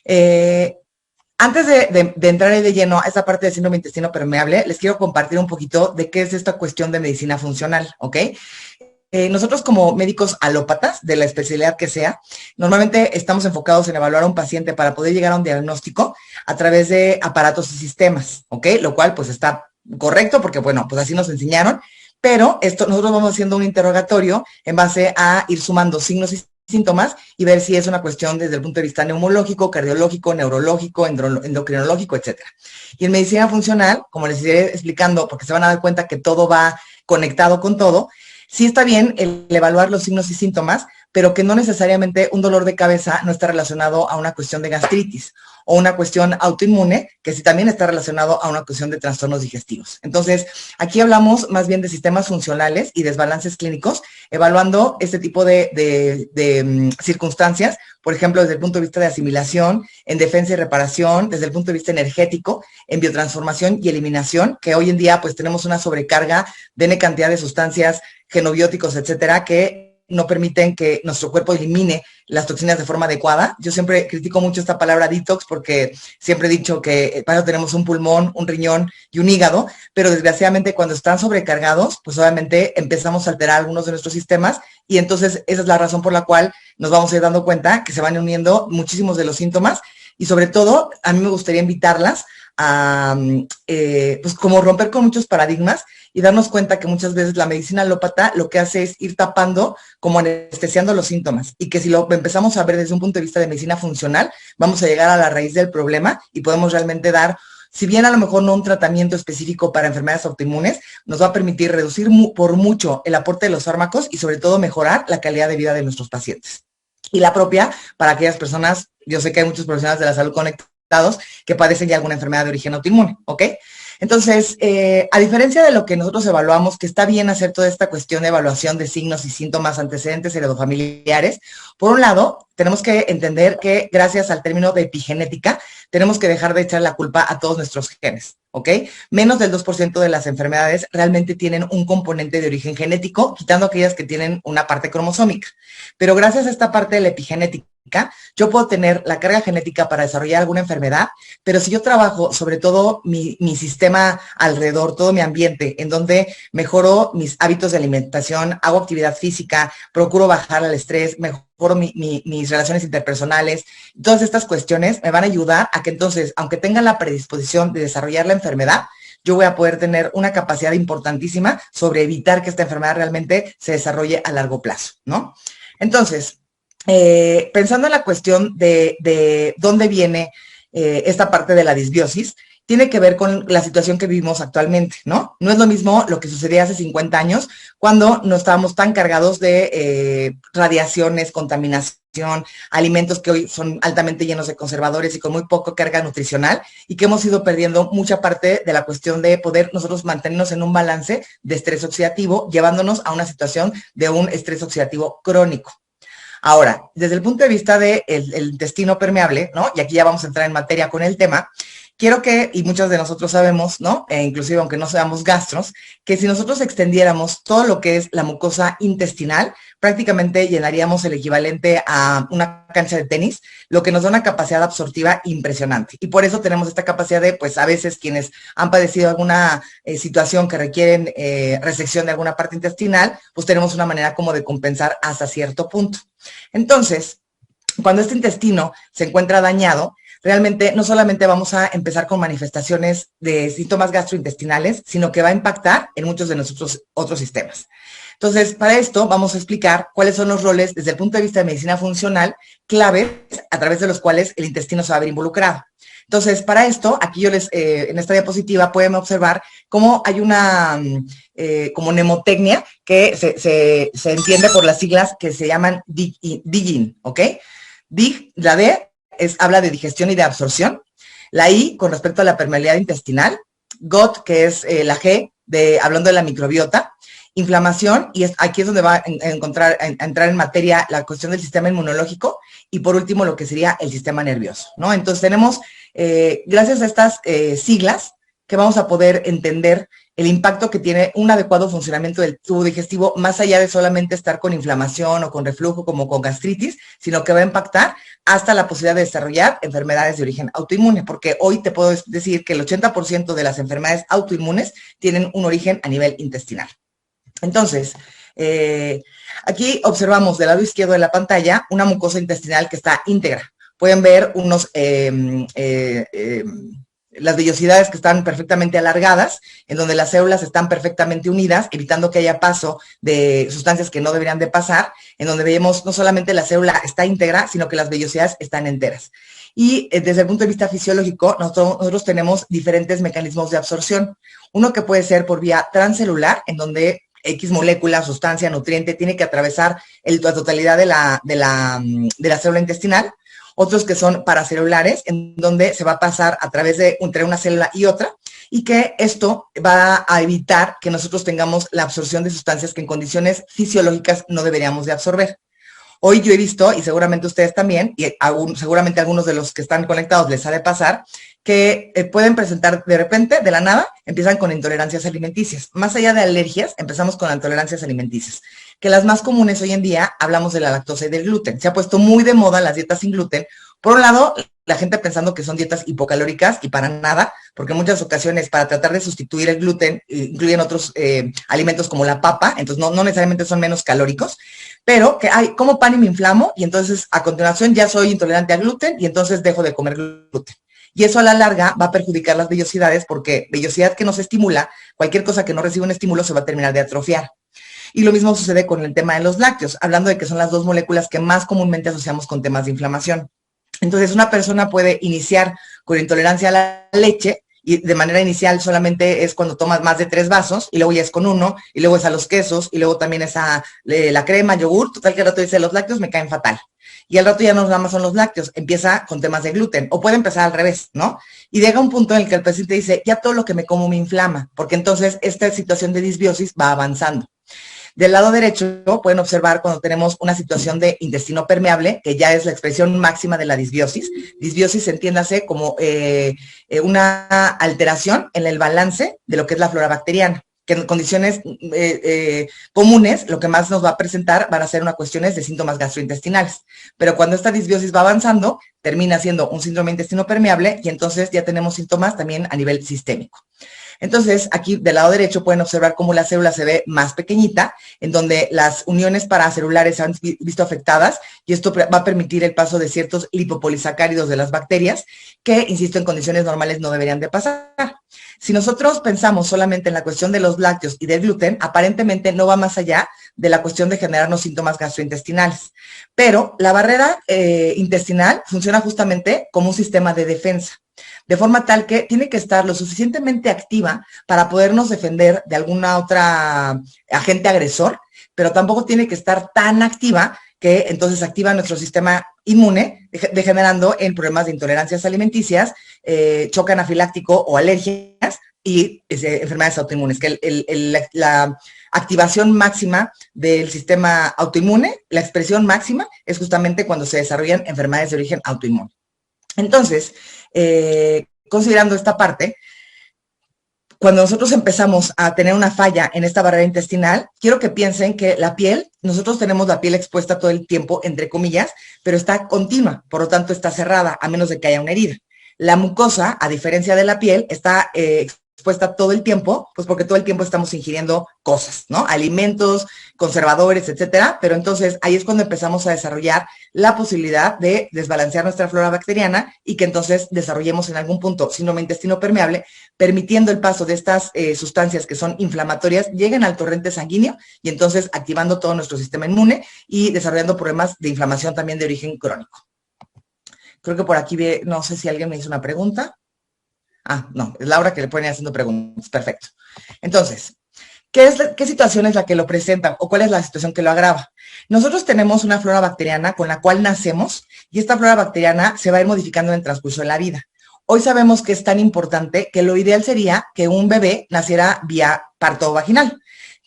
Eh, Antes de entrar ahí de lleno a esa parte del síndrome de intestino permeable, les quiero compartir un poquito de qué es esta cuestión de medicina funcional, ¿ok? Nosotros como médicos alópatas, de la especialidad que sea, normalmente estamos enfocados en evaluar a un paciente para poder llegar a un diagnóstico a través de aparatos y sistemas, ¿ok? Lo cual pues está correcto porque, bueno, pues así nos enseñaron, pero nosotros vamos haciendo un interrogatorio en base a ir sumando signos y síntomas y ver si es una cuestión desde el punto de vista neumológico, cardiológico, neurológico, endocrinológico, etcétera. Y en medicina funcional, como les iré explicando, porque se van a dar cuenta que todo va conectado con todo, sí está bien el evaluar los signos y síntomas, pero que no necesariamente un dolor de cabeza no está relacionado a una cuestión de gastritis o una cuestión autoinmune, que sí también está relacionado a una cuestión de trastornos digestivos. Entonces, aquí hablamos más bien de sistemas funcionales y desbalances clínicos, evaluando este tipo de circunstancias, por ejemplo, desde el punto de vista de asimilación, en defensa y reparación, desde el punto de vista energético, en biotransformación y eliminación, que hoy en día pues tenemos una sobrecarga de N cantidad de sustancias, genobióticos, etcétera, que no permiten que nuestro cuerpo elimine las toxinas de forma adecuada. Yo siempre critico mucho esta palabra detox porque siempre he dicho que para eso tenemos un pulmón, un riñón y un hígado, pero desgraciadamente cuando están sobrecargados, pues obviamente empezamos a alterar algunos de nuestros sistemas y entonces esa es la razón por la cual nos vamos a ir dando cuenta que se van uniendo muchísimos de los síntomas y sobre todo a mí me gustaría invitarlas a pues como romper con muchos paradigmas y darnos cuenta que muchas veces la medicina alópata lo que hace es ir tapando, como anestesiando los síntomas, y que si lo empezamos a ver desde un punto de vista de medicina funcional, vamos a llegar a la raíz del problema y podemos realmente dar, si bien a lo mejor no un tratamiento específico para enfermedades autoinmunes, nos va a permitir reducir por mucho el aporte de los fármacos y sobre todo mejorar la calidad de vida de nuestros pacientes. Y la propia para aquellas personas, yo sé que hay muchos profesionales de la salud conectados que padecen ya alguna enfermedad de origen autoinmune, ¿ok? Entonces, a diferencia de lo que nosotros evaluamos, que está bien hacer toda esta cuestión de evaluación de signos y síntomas antecedentes heredofamiliares, por un lado, tenemos que entender que gracias al término de epigenética, tenemos que dejar de echar la culpa a todos nuestros genes, ¿ok? Menos del 2% de las enfermedades realmente tienen un componente de origen genético, quitando aquellas que tienen una parte cromosómica. Pero gracias a esta parte de la epigenética, yo puedo tener la carga genética para desarrollar alguna enfermedad, pero si yo trabajo sobre todo mi sistema alrededor, todo mi ambiente, en donde mejoro mis hábitos de alimentación, hago actividad física, procuro bajar el estrés, mejoro mis relaciones interpersonales, todas estas cuestiones me van a ayudar a que entonces, aunque tenga la predisposición de desarrollar la enfermedad, yo voy a poder tener una capacidad importantísima sobre evitar que esta enfermedad realmente se desarrolle a largo plazo, ¿no? Entonces, pensando en la cuestión de dónde viene esta parte de la disbiosis, tiene que ver con la situación que vivimos actualmente, ¿no? No es lo mismo lo que sucedía hace 50 años, cuando no estábamos tan cargados de radiaciones, contaminación, alimentos que hoy son altamente llenos de conservadores y con muy poca carga nutricional, y que hemos ido perdiendo mucha parte de la cuestión de poder nosotros mantenernos en un balance de estrés oxidativo, llevándonos a una situación de un estrés oxidativo crónico. Ahora, desde el punto de vista del intestino permeable, ¿no? Y aquí ya vamos a entrar en materia con el tema, quiero que, y muchos de nosotros sabemos, ¿no? Inclusive aunque no seamos gastros, que si nosotros extendiéramos todo lo que es la mucosa intestinal, prácticamente llenaríamos el equivalente a una cancha de tenis, lo que nos da una capacidad absortiva impresionante. Y por eso tenemos esta capacidad de, pues a veces quienes han padecido alguna situación que requieren resección de alguna parte intestinal, pues tenemos una manera como de compensar hasta cierto punto. Entonces, cuando este intestino se encuentra dañado, realmente no solamente vamos a empezar con manifestaciones de síntomas gastrointestinales, sino que va a impactar en muchos de nuestros otros sistemas. Entonces, para esto vamos a explicar cuáles son los roles desde el punto de vista de medicina funcional, claves a través de los cuales el intestino se va a ver involucrado. Entonces, para esto, aquí yo en esta diapositiva pueden observar cómo hay una como mnemotecnia que se entiende por las siglas que se llaman DIGIN, ¿ok? DIG, la D, habla de digestión y de absorción. La I, con respecto a la permeabilidad intestinal. GOT, que es la G, hablando de la microbiota. Inflamación, y aquí es donde va a entrar en materia la cuestión del sistema inmunológico, y por último lo que sería el sistema nervioso, ¿no? Entonces tenemos, gracias a estas siglas, que vamos a poder entender el impacto que tiene un adecuado funcionamiento del tubo digestivo, más allá de solamente estar con inflamación o con reflujo como con gastritis, sino que va a impactar hasta la posibilidad de desarrollar enfermedades de origen autoinmune, porque hoy te puedo decir que el 80% de las enfermedades autoinmunes tienen un origen a nivel intestinal. Entonces, aquí observamos del lado izquierdo de la pantalla una mucosa intestinal que está íntegra. Pueden ver las vellosidades que están perfectamente alargadas, en donde las células están perfectamente unidas, evitando que haya paso de sustancias que no deberían de pasar, en donde vemos no solamente la célula está íntegra, sino que las vellosidades están enteras. Y desde el punto de vista fisiológico, nosotros tenemos diferentes mecanismos de absorción. Uno que puede ser por vía transcelular, en donde X molécula, sustancia, nutriente, tiene que atravesar la totalidad de la célula intestinal. Otros que son paracelulares, en donde se va a pasar a través de entre una célula y otra, y que esto va a evitar que nosotros tengamos la absorción de sustancias que en condiciones fisiológicas no deberíamos de absorber. Hoy yo he visto, y seguramente ustedes también, y seguramente algunos de los que están conectados les ha de pasar, que pueden presentar de repente, de la nada, empiezan con intolerancias alimenticias. Más allá de alergias, empezamos con intolerancias alimenticias, que las más comunes hoy en día hablamos de la lactosa y del gluten. Se ha puesto muy de moda las dietas sin gluten. Por un lado, la gente pensando que son dietas hipocalóricas y para nada, porque en muchas ocasiones para tratar de sustituir el gluten incluyen otros alimentos como la papa, entonces no necesariamente son menos calóricos, pero que como pan y me inflamo y entonces a continuación ya soy intolerante al gluten y entonces dejo de comer gluten. Y eso a la larga va a perjudicar las vellosidades porque vellosidad que no se estimula, cualquier cosa que no reciba un estímulo se va a terminar de atrofiar. Y lo mismo sucede con el tema de los lácteos, hablando de que son las dos moléculas que más comúnmente asociamos con temas de inflamación. Entonces, una persona puede iniciar con intolerancia a la leche y de manera inicial solamente es cuando tomas más de 3 vasos y luego ya es con 1 y luego es a los quesos y luego también es a la crema, yogur, total que al rato dice los lácteos me caen fatal. Y al rato ya no nada más son los lácteos, empieza con temas de gluten o puede empezar al revés, ¿no? Y llega un punto en el que el paciente dice, ya todo lo que me como me inflama, porque entonces esta situación de disbiosis va avanzando. Del lado derecho pueden observar cuando tenemos una situación de intestino permeable, que ya es la expresión máxima de la disbiosis. Disbiosis, entiéndase como una alteración en el balance de lo que es la flora bacteriana, que en condiciones comunes lo que más nos va a presentar van a ser cuestiones de síntomas gastrointestinales. Pero cuando esta disbiosis va avanzando, termina siendo un síndrome de intestino permeable y entonces ya tenemos síntomas también a nivel sistémico. Entonces, aquí del lado derecho pueden observar cómo la célula se ve más pequeñita, en donde las uniones paracelulares se han visto afectadas y esto va a permitir el paso de ciertos lipopolisacáridos de las bacterias que, insisto, en condiciones normales no deberían de pasar. Si nosotros pensamos solamente en la cuestión de los lácteos y del gluten, aparentemente no va más allá de la cuestión de generarnos síntomas gastrointestinales. Pero la barrera intestinal funciona justamente como un sistema de defensa, de forma tal que tiene que estar lo suficientemente activa para podernos defender de alguna otra agente agresor, pero tampoco tiene que estar tan activa que entonces activa nuestro sistema inmune, degenerando en problemas de intolerancias alimenticias, choque anafiláctico o alergias y enfermedades autoinmunes, que la activación máxima del sistema autoinmune, la expresión máxima, es justamente cuando se desarrollan enfermedades de origen autoinmune. Entonces, considerando esta parte, cuando nosotros empezamos a tener una falla en esta barrera intestinal, quiero que piensen que la piel, nosotros tenemos la piel expuesta todo el tiempo, entre comillas, pero está continua, por lo tanto está cerrada, a menos de que haya una herida. La mucosa, a diferencia de la piel, está expuesta todo el tiempo, pues porque todo el tiempo estamos ingiriendo cosas, ¿no? Alimentos, conservadores, etcétera, pero entonces ahí es cuando empezamos a desarrollar la posibilidad de desbalancear nuestra flora bacteriana y que entonces desarrollemos en algún punto síndrome de intestino permeable, permitiendo el paso de estas sustancias que son inflamatorias, lleguen al torrente sanguíneo y entonces activando todo nuestro sistema inmune y desarrollando problemas de inflamación también de origen crónico. Creo que por aquí no sé si alguien me hizo una pregunta. Ah, no, es Laura que le pone haciendo preguntas. Perfecto. Entonces, ¿qué situación es la que lo presenta o cuál es la situación que lo agrava? Nosotros tenemos una flora bacteriana con la cual nacemos y esta flora bacteriana se va a ir modificando en el transcurso de la vida. Hoy sabemos que es tan importante que lo ideal sería que un bebé naciera vía parto vaginal.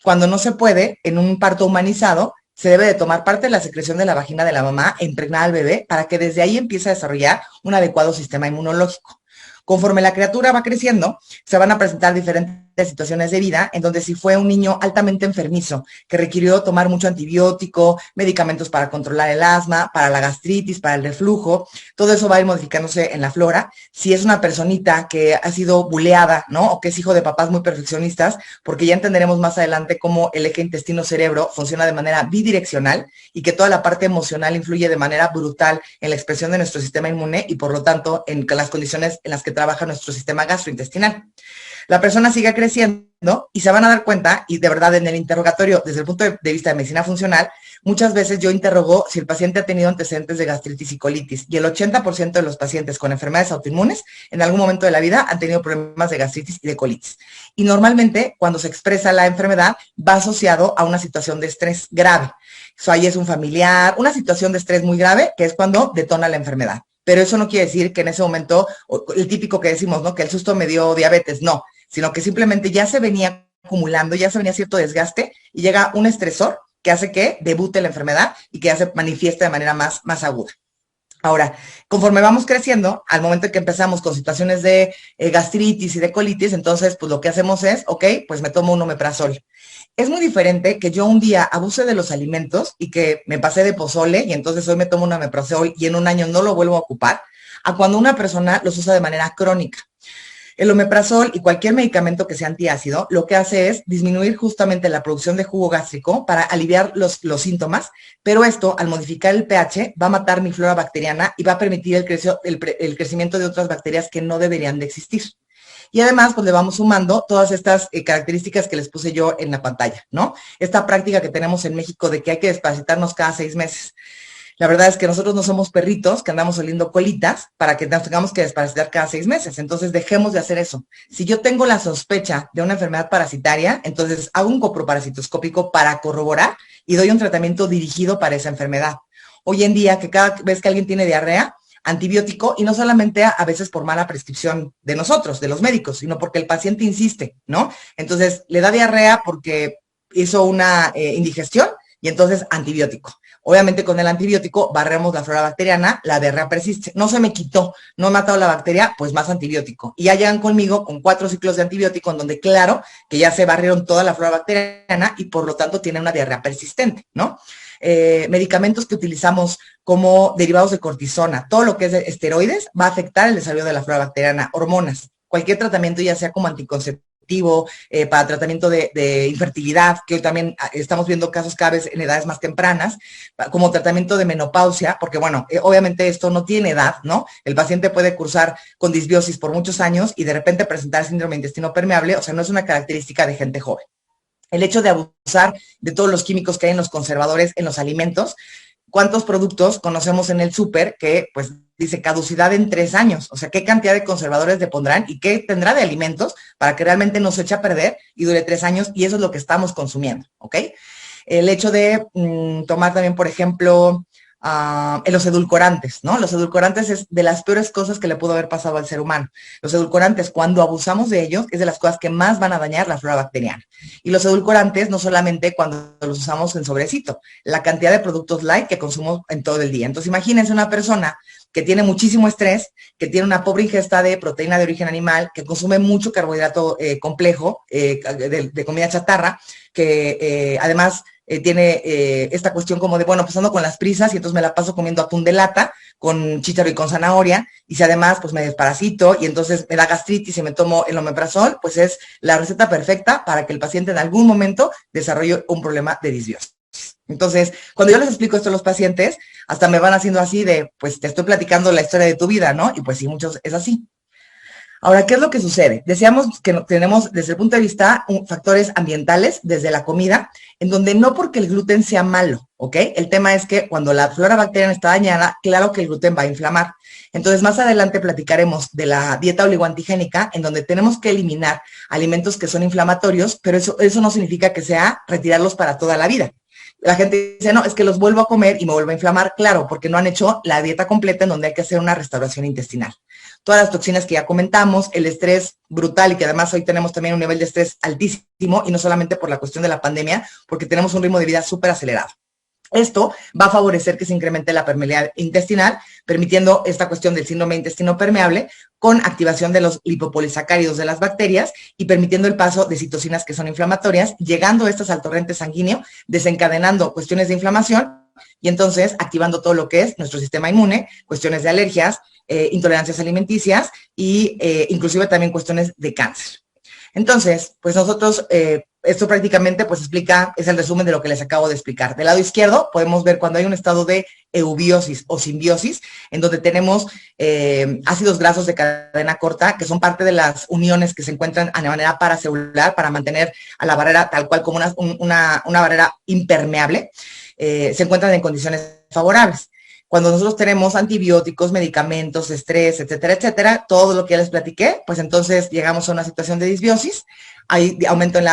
Cuando no se puede, en un parto humanizado, se debe de tomar parte de la secreción de la vagina de la mamá e impregnar al bebé para que desde ahí empiece a desarrollar un adecuado sistema inmunológico. Conforme la criatura va creciendo, se van a presentar diferentes situaciones de vida en donde si fue un niño altamente enfermizo que requirió tomar mucho antibiótico, medicamentos para controlar el asma, para la gastritis, para el reflujo, todo eso va a ir modificándose en la flora. Si es una personita que ha sido buleada, ¿no? O que es hijo de papás muy perfeccionistas, porque ya entenderemos más adelante cómo el eje intestino-cerebro funciona de manera bidireccional y que toda la parte emocional influye de manera brutal en la expresión de nuestro sistema inmune y por lo tanto en las condiciones en las que trabaja nuestro sistema gastrointestinal. La persona sigue creciendo y se van a dar cuenta, y de verdad en el interrogatorio, desde el punto de vista de medicina funcional, muchas veces yo interrogo si el paciente ha tenido antecedentes de gastritis y colitis, y el 80% de los pacientes con enfermedades autoinmunes en algún momento de la vida han tenido problemas de gastritis y de colitis. Y normalmente cuando se expresa la enfermedad va asociado a una situación de estrés grave. So, ahí es un familiar, una situación de estrés muy grave, que es cuando detona la enfermedad. Pero eso no quiere decir que en ese momento, el típico que decimos, ¿no? Que el susto me dio diabetes, no, sino que simplemente ya se venía acumulando, ya se venía cierto desgaste y llega un estresor que hace que debute la enfermedad y que ya se manifieste de manera más aguda. Ahora, conforme vamos creciendo, al momento en que empezamos con situaciones de gastritis y de colitis, entonces, pues lo que hacemos es, ok, pues me tomo un omeprazol. Es muy diferente que yo un día abuse de los alimentos y que me pasé de pozole y entonces hoy me tomo un omeprazol y en un año no lo vuelvo a ocupar, a cuando una persona los usa de manera crónica. El omeprazol y cualquier medicamento que sea antiácido lo que hace es disminuir justamente la producción de jugo gástrico para aliviar los síntomas, pero esto, al modificar el pH, va a matar mi flora bacteriana y va a permitir el crecimiento de otras bacterias que no deberían de existir. Y además, pues le vamos sumando todas estas características que les puse yo en la pantalla, ¿no? Esta práctica que tenemos en México de que hay que desparasitarnos cada 6 meses. La verdad es que nosotros no somos perritos que andamos oliendo colitas para que nos tengamos que desparasitar cada 6 meses. Entonces, dejemos de hacer eso. Si yo tengo la sospecha de una enfermedad parasitaria, entonces hago un coproparasitoscópico para corroborar y doy un tratamiento dirigido para esa enfermedad. Hoy en día, que cada vez que alguien tiene diarrea, antibiótico, y no solamente a veces por mala prescripción de nosotros, de los médicos, sino porque el paciente insiste, ¿no? Entonces, le da diarrea porque hizo una indigestión y entonces antibiótico. Obviamente con el antibiótico barremos la flora bacteriana, la diarrea persiste. No se me quitó, no he matado la bacteria, pues más antibiótico. Y ya llegan conmigo con 4 ciclos de antibiótico en donde claro que ya se barrieron toda la flora bacteriana y por lo tanto tienen una diarrea persistente, ¿no? Medicamentos que utilizamos como derivados de cortisona, todo lo que es de esteroides va a afectar el desarrollo de la flora bacteriana, hormonas, cualquier tratamiento ya sea como anticonceptivo, para tratamiento de infertilidad, que hoy también estamos viendo casos cada vez en edades más tempranas, como tratamiento de menopausia, porque bueno, obviamente esto no tiene edad, ¿no? El paciente puede cursar con disbiosis por muchos años y de repente presentar síndrome de intestino permeable, o sea, no es una característica de gente joven. El hecho de abusar de todos los químicos que hay en los conservadores, en los alimentos. ¿Cuántos productos conocemos en el súper que, pues, dice caducidad en 3 años? O sea, ¿qué cantidad de conservadores le pondrán y qué tendrá de alimentos para que realmente no se eche a perder y dure 3 años? Y eso es lo que estamos consumiendo, ¿ok? El hecho de tomar también, por ejemplo, los edulcorantes, ¿no? Los edulcorantes es de las peores cosas que le pudo haber pasado al ser humano. Los edulcorantes, cuando abusamos de ellos, es de las cosas que más van a dañar la flora bacteriana. Y los edulcorantes, no solamente cuando los usamos en sobrecito, la cantidad de productos light que consumimos en todo el día. Entonces, imagínense una persona que tiene muchísimo estrés, que tiene una pobre ingesta de proteína de origen animal, que consume mucho carbohidrato complejo, de comida chatarra, que además tiene esta cuestión como de, bueno, pues ando con las prisas y entonces me la paso comiendo atún de lata con chícharo y con zanahoria, y si además pues me desparasito y entonces me da gastritis y me tomo el omeprazol, pues es la receta perfecta para que el paciente en algún momento desarrolle un problema de disbiosis. Entonces, cuando yo les explico esto a los pacientes, hasta me van haciendo así de, pues te estoy platicando la historia de tu vida, ¿no? Y pues sí, muchos es así. Ahora, ¿qué es lo que sucede? Decíamos que tenemos desde el punto de vista factores ambientales, desde la comida, en donde no porque el gluten sea malo, ¿ok? El tema es que cuando la flora bacteriana está dañada, claro que el gluten va a inflamar. Entonces, más adelante platicaremos de la dieta oligoantigénica, en donde tenemos que eliminar alimentos que son inflamatorios, pero eso no significa que sea retirarlos para toda la vida. La gente dice, no, es que los vuelvo a comer y me vuelvo a inflamar. Claro, porque no han hecho la dieta completa en donde hay que hacer una restauración intestinal. Todas las toxinas que ya comentamos, el estrés brutal y que además hoy tenemos también un nivel de estrés altísimo y no solamente por la cuestión de la pandemia, porque tenemos un ritmo de vida súper acelerado. Esto va a favorecer que se incremente la permeabilidad intestinal, permitiendo esta cuestión del síndrome de intestino permeable con activación de los lipopolisacáridos de las bacterias y permitiendo el paso de citocinas que son inflamatorias, llegando estas al torrente sanguíneo, desencadenando cuestiones de inflamación y entonces activando todo lo que es nuestro sistema inmune, cuestiones de alergias, intolerancias alimenticias y inclusive también cuestiones de cáncer. Entonces, pues nosotros, esto prácticamente pues explica, es el resumen de lo que les acabo de explicar. Del lado izquierdo podemos ver cuando hay un estado de eubiosis o simbiosis, en donde tenemos ácidos grasos de cadena corta, que son parte de las uniones que se encuentran de manera paracelular para mantener a la barrera tal cual como una barrera impermeable, se encuentran en condiciones favorables. Cuando nosotros tenemos antibióticos, medicamentos, estrés, etcétera, etcétera, todo lo que ya les platiqué, pues entonces llegamos a una situación de disbiosis, hay aumento en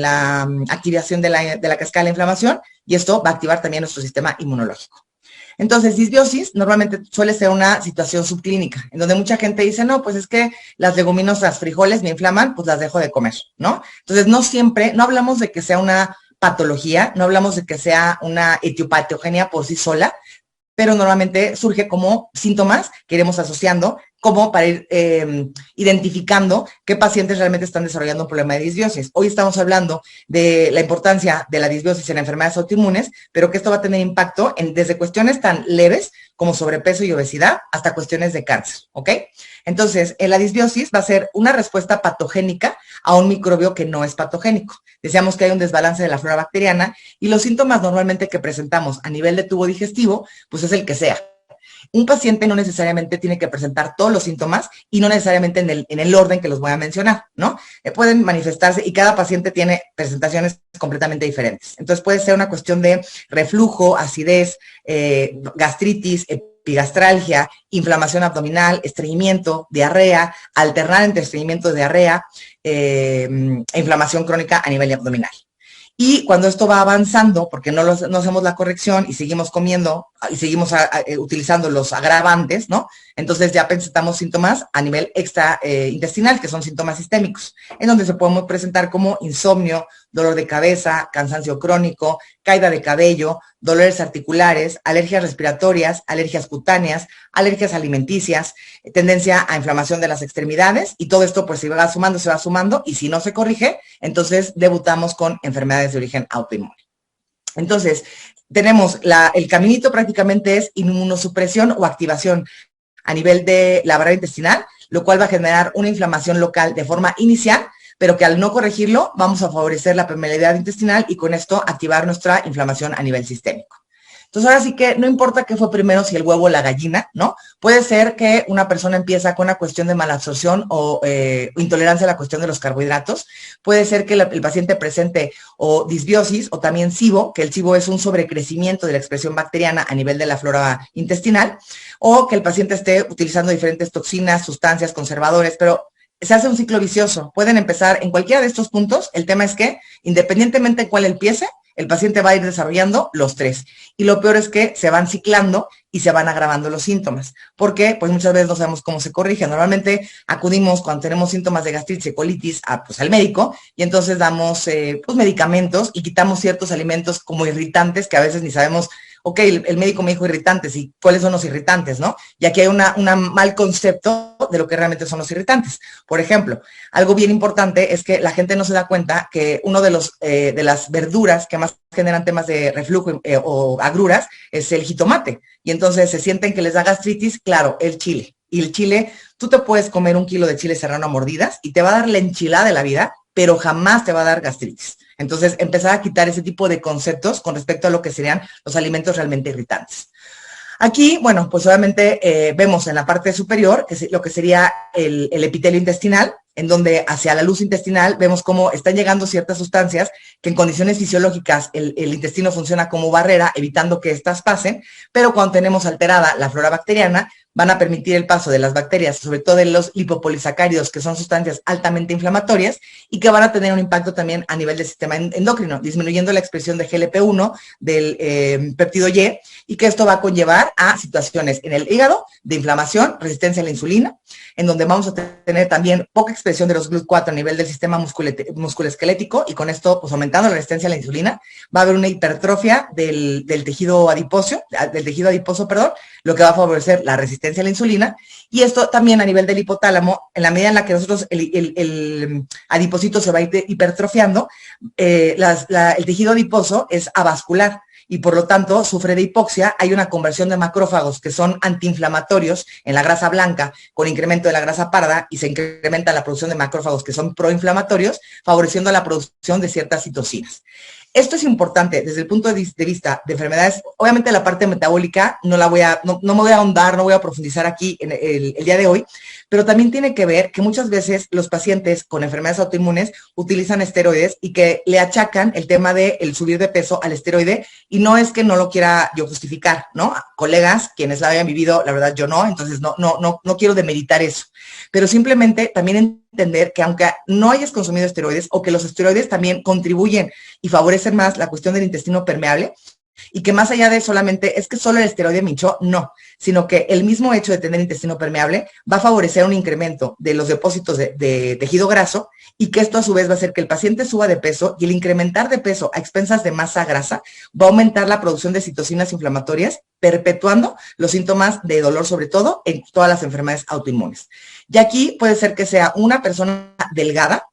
la activación de la cascada de la inflamación y esto va a activar también nuestro sistema inmunológico. Entonces, disbiosis normalmente suele ser una situación subclínica, en donde mucha gente dice, no, pues es que las leguminosas, frijoles me inflaman, pues las dejo de comer, ¿no? Entonces, no siempre, no hablamos de que sea una patología, no hablamos de que sea una etiopatogenia por sí sola, pero normalmente surge como síntomas que iremos asociando, como para ir identificando qué pacientes realmente están desarrollando un problema de disbiosis. Hoy estamos hablando de la importancia de la disbiosis en enfermedades autoinmunes, pero que esto va a tener impacto desde cuestiones tan leves como sobrepeso y obesidad hasta cuestiones de cáncer, ¿ok? Entonces, la disbiosis va a ser una respuesta patogénica a un microbio que no es patogénico. Decíamos que hay un desbalance de la flora bacteriana y los síntomas normalmente que presentamos a nivel de tubo digestivo, pues es el que sea. Un paciente no necesariamente tiene que presentar todos los síntomas y no necesariamente en el orden que los voy a mencionar, ¿no? Pueden manifestarse y cada paciente tiene presentaciones completamente diferentes. Entonces puede ser una cuestión de reflujo, acidez, gastritis, epigastralgia, inflamación abdominal, estreñimiento, diarrea, alternar entre estreñimiento y diarrea, inflamación crónica a nivel abdominal. Y cuando esto va avanzando, porque no hacemos la corrección y seguimos comiendo y seguimos utilizando los agravantes, ¿no? Entonces ya presentamos síntomas a nivel extraintestinal, que son síntomas sistémicos, en donde se podemos presentar como insomnio, dolor de cabeza, cansancio crónico, caída de cabello, dolores articulares, alergias respiratorias, alergias cutáneas, alergias alimenticias, tendencia a inflamación de las extremidades, y todo esto pues se va sumando, y si no se corrige, entonces debutamos con enfermedades de origen autoinmune. Entonces, tenemos el caminito prácticamente es inmunosupresión o activación a nivel de la barrera intestinal, lo cual va a generar una inflamación local de forma inicial, pero que al no corregirlo vamos a favorecer la permeabilidad intestinal y con esto activar nuestra inflamación a nivel sistémico. Entonces, ahora sí que no importa qué fue primero, si el huevo o la gallina, ¿no? Puede ser que una persona empieza con una cuestión de malabsorción o intolerancia a la cuestión de los carbohidratos. Puede ser que el paciente presente o disbiosis o también SIBO, que el SIBO es un sobrecrecimiento de la expresión bacteriana a nivel de la flora intestinal, o que el paciente esté utilizando diferentes toxinas, sustancias, conservadores, pero se hace un ciclo vicioso. Pueden empezar en cualquiera de estos puntos. El tema es que, independientemente de cuál empiece, el paciente va a ir desarrollando los tres. Y lo peor es que se van ciclando y se van agravando los síntomas. ¿Por qué? Pues muchas veces no sabemos cómo se corrige. Normalmente acudimos cuando tenemos síntomas de gastritis y colitis al médico y entonces damos medicamentos y quitamos ciertos alimentos como irritantes que a veces ni sabemos. Ok, el médico me dijo irritantes, ¿y cuáles son los irritantes, no? Y aquí hay un mal concepto de lo que realmente son los irritantes. Por ejemplo, algo bien importante es que la gente no se da cuenta que uno de las verduras que más generan temas de reflujo o agruras es el jitomate. Y entonces se sienten que les da gastritis, claro, el chile. Y el chile, tú te puedes comer 1 kilo de chile serrano a mordidas y te va a dar la enchilada de la vida, pero jamás te va a dar gastritis. Entonces, empezar a quitar ese tipo de conceptos con respecto a lo que serían los alimentos realmente irritantes. Aquí, bueno, pues obviamente vemos en la parte superior lo que sería el epitelio intestinal, en donde hacia la luz intestinal vemos cómo están llegando ciertas sustancias que en condiciones fisiológicas el intestino funciona como barrera, evitando que éstas pasen, pero cuando tenemos alterada la flora bacteriana, van a permitir el paso de las bacterias, sobre todo de los lipopolisacáridos, que son sustancias altamente inflamatorias y que van a tener un impacto también a nivel del sistema endocrino, disminuyendo la expresión de GLP-1, del péptido Y, que esto va a conllevar a situaciones en el hígado de inflamación, resistencia a la insulina, en donde vamos a tener también poca expresión de los GLUT4 a nivel del sistema musculoesquelético, y con esto, pues aumentando la resistencia a la insulina, va a haber una hipertrofia del tejido adiposo, perdón, lo que va a favorecer la resistencia a la insulina, y esto también a nivel del hipotálamo, en la medida en la que nosotros el adipocito se va hipertrofiando, el tejido adiposo es avascular, y por lo tanto sufre de hipoxia. Hay una conversión de macrófagos que son antiinflamatorios en la grasa blanca con incremento de la grasa parda, y se incrementa la producción de macrófagos que son proinflamatorios, favoreciendo la producción de ciertas citocinas. Esto es importante desde el punto de vista de enfermedades. Obviamente la parte metabólica no me voy a ahondar, no voy a profundizar aquí en el día de hoy, pero también tiene que ver que muchas veces los pacientes con enfermedades autoinmunes utilizan esteroides y que le achacan el tema del subir de peso al esteroide, y no es que no lo quiera yo justificar, ¿no? Colegas, quienes la hayan vivido, la verdad yo no, entonces no quiero demeritar eso, pero simplemente también entender que aunque no hayas consumido esteroides, o que los esteroides también contribuyen y favorecen más la cuestión del intestino permeable, y que más allá de solamente es que solo el esteroide me hinchó, no, sino que el mismo hecho de tener intestino permeable va a favorecer un incremento de los depósitos de tejido graso, y que esto a su vez va a hacer que el paciente suba de peso, y el incrementar de peso a expensas de masa grasa va a aumentar la producción de citocinas inflamatorias, perpetuando los síntomas de dolor, sobre todo en todas las enfermedades autoinmunes. Y aquí puede ser que sea una persona delgada,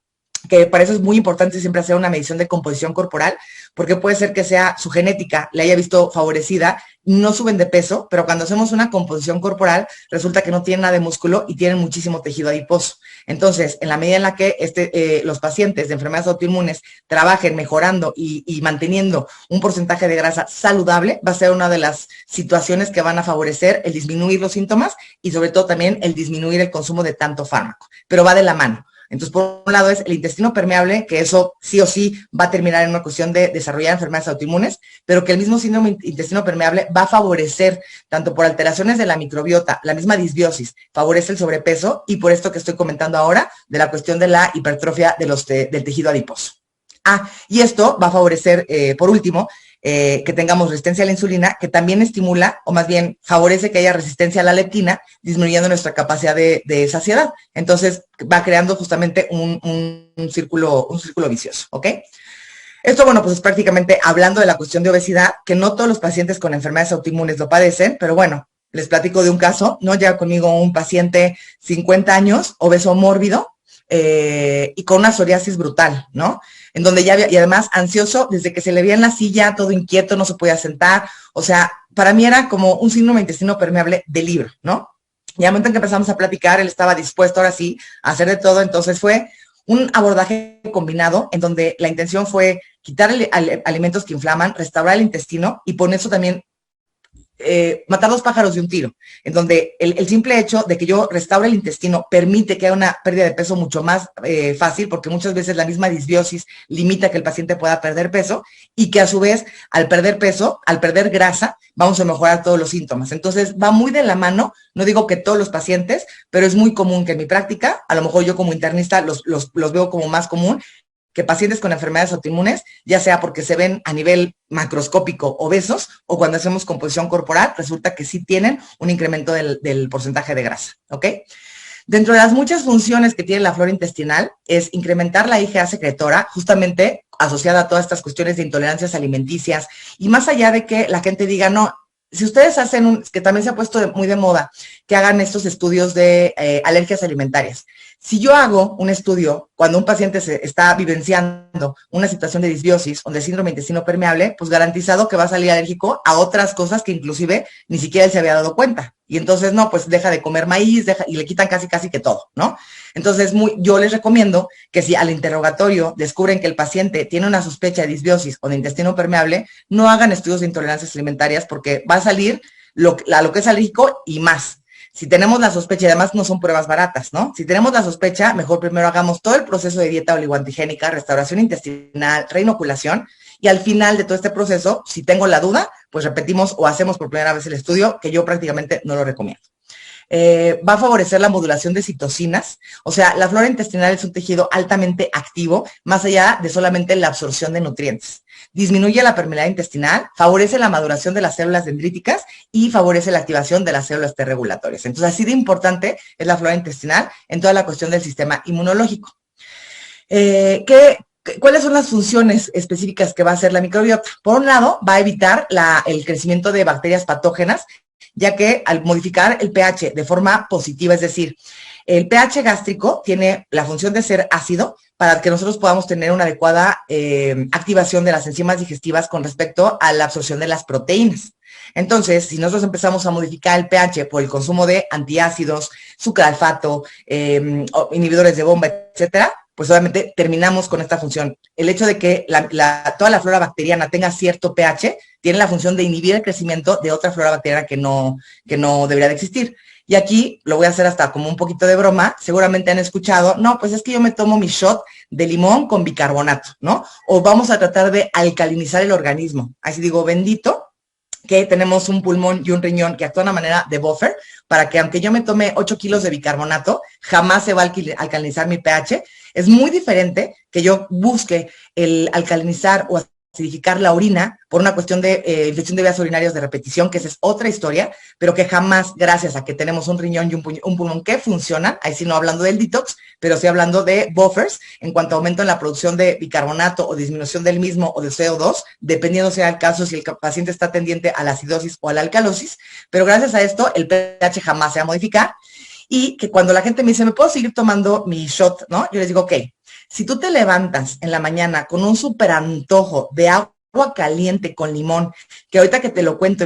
que para eso es muy importante siempre hacer una medición de composición corporal, porque puede ser que sea su genética le haya visto favorecida, no suben de peso, pero cuando hacemos una composición corporal resulta que no tienen nada de músculo y tienen muchísimo tejido adiposo. Entonces, en la medida en la que los pacientes de enfermedades autoinmunes trabajen mejorando y manteniendo un porcentaje de grasa saludable, va a ser una de las situaciones que van a favorecer el disminuir los síntomas, y sobre todo también el disminuir el consumo de tanto fármaco, pero va de la mano. Entonces, por un lado es el intestino permeable, que eso sí o sí va a terminar en una cuestión de desarrollar enfermedades autoinmunes, pero que el mismo síndrome intestino permeable va a favorecer, tanto por alteraciones de la microbiota, la misma disbiosis, favorece el sobrepeso, y por esto que estoy comentando ahora, de la cuestión de la hipertrofia del tejido adiposo. Y esto va a favorecer, por último, que tengamos resistencia a la insulina, que también estimula, o más bien favorece que haya resistencia a la leptina, disminuyendo nuestra capacidad de saciedad. Entonces va creando justamente un círculo vicioso, ¿ok? Esto, bueno, pues es prácticamente hablando de la cuestión de obesidad, que no todos los pacientes con enfermedades autoinmunes lo padecen, pero bueno, les platico de un caso, ¿no? Llega conmigo un paciente 50 años, obeso mórbido, y con una psoriasis brutal, ¿no? En donde ya había, y además ansioso, desde que se le veía en la silla, todo inquieto, no se podía sentar. O sea, para mí era como un síndrome de intestino permeable de libro, ¿no? Y al momento en que empezamos a platicar, él estaba dispuesto ahora sí a hacer de todo. Entonces fue un abordaje combinado en donde la intención fue quitar alimentos que inflaman, restaurar el intestino, y por eso también matar dos pájaros de un tiro, en donde el simple hecho de que yo restaure el intestino permite que haya una pérdida de peso mucho más fácil, porque muchas veces la misma disbiosis limita que el paciente pueda perder peso, y que a su vez, al perder peso, al perder grasa, vamos a mejorar todos los síntomas. Entonces, va muy de la mano, no digo que todos los pacientes, pero es muy común que en mi práctica, a lo mejor yo como internista los veo como más común, que pacientes con enfermedades autoinmunes, ya sea porque se ven a nivel macroscópico obesos, o cuando hacemos composición corporal, resulta que sí tienen un incremento del porcentaje de grasa, ¿ok? Dentro de las muchas funciones que tiene la flora intestinal es incrementar la IgA secretora, justamente asociada a todas estas cuestiones de intolerancias alimenticias, y más allá de que la gente diga, no, si ustedes hacen que también se ha puesto muy de moda, que hagan estos estudios de alergias alimentarias. Si yo hago un estudio cuando un paciente se está vivenciando una situación de disbiosis o de síndrome de intestino permeable, pues garantizado que va a salir alérgico a otras cosas que inclusive ni siquiera él se había dado cuenta. Y entonces, no, pues deja de comer maíz, y le quitan casi que todo, ¿no? Entonces, yo les recomiendo que si al interrogatorio descubren que el paciente tiene una sospecha de disbiosis o de intestino permeable, no hagan estudios de intolerancias alimentarias, porque va a salir lo que es alérgico y más. Si tenemos la sospecha, y además no son pruebas baratas, ¿no? Si tenemos la sospecha, mejor primero hagamos todo el proceso de dieta oligoantigénica, restauración intestinal, reinoculación, y al final de todo este proceso, si tengo la duda, pues repetimos o hacemos por primera vez el estudio, que yo prácticamente no lo recomiendo. Va a favorecer la modulación de citocinas, o sea, la flora intestinal es un tejido altamente activo, más allá de solamente la absorción de nutrientes. Disminuye la permeabilidad intestinal, favorece la maduración de las células dendríticas y favorece la activación de las células T regulatorias. Entonces, así de importante es la flora intestinal en toda la cuestión del sistema inmunológico. ¿Cuáles son las funciones específicas que va a hacer la microbiota? Por un lado, va a evitar el crecimiento de bacterias patógenas, ya que al modificar el pH de forma positiva, es decir, el pH gástrico tiene la función de ser ácido para que nosotros podamos tener una adecuada activación de las enzimas digestivas con respecto a la absorción de las proteínas. Entonces, si nosotros empezamos a modificar el pH por el consumo de antiácidos, sucralfato, inhibidores de bomba, etcétera, pues obviamente terminamos con esta función. El hecho de que toda la flora bacteriana tenga cierto pH tiene la función de inhibir el crecimiento de otra flora bacteriana que no debería de existir. Y aquí lo voy a hacer hasta como un poquito de broma. Seguramente han escuchado, no, pues es que yo me tomo mi shot de limón con bicarbonato, ¿no? O vamos a tratar de alcalinizar el organismo. Así digo, bendito que tenemos un pulmón y un riñón que actúan a manera de buffer para que aunque yo me tome 8 kilos de bicarbonato, jamás se va a alcalinizar mi pH. Es muy diferente que yo busque el alcalinizar o acidificar la orina por una cuestión de infección de vías urinarias de repetición, que esa es otra historia, pero que jamás, gracias a que tenemos un riñón y un pulmón que funcionan, ahí sí no hablando del detox, pero sí hablando de buffers, en cuanto a aumento en la producción de bicarbonato o disminución del mismo o de CO2, dependiendo sea el caso, si el paciente está tendiente a la acidosis o a la alcalosis, pero gracias a esto el pH jamás se va a modificar. Y que cuando la gente me dice, ¿me puedo seguir tomando mi shot? ¿No? Yo les digo, ok, si tú te levantas en la mañana con un súper antojo de agua caliente con limón, que ahorita que te lo cuento,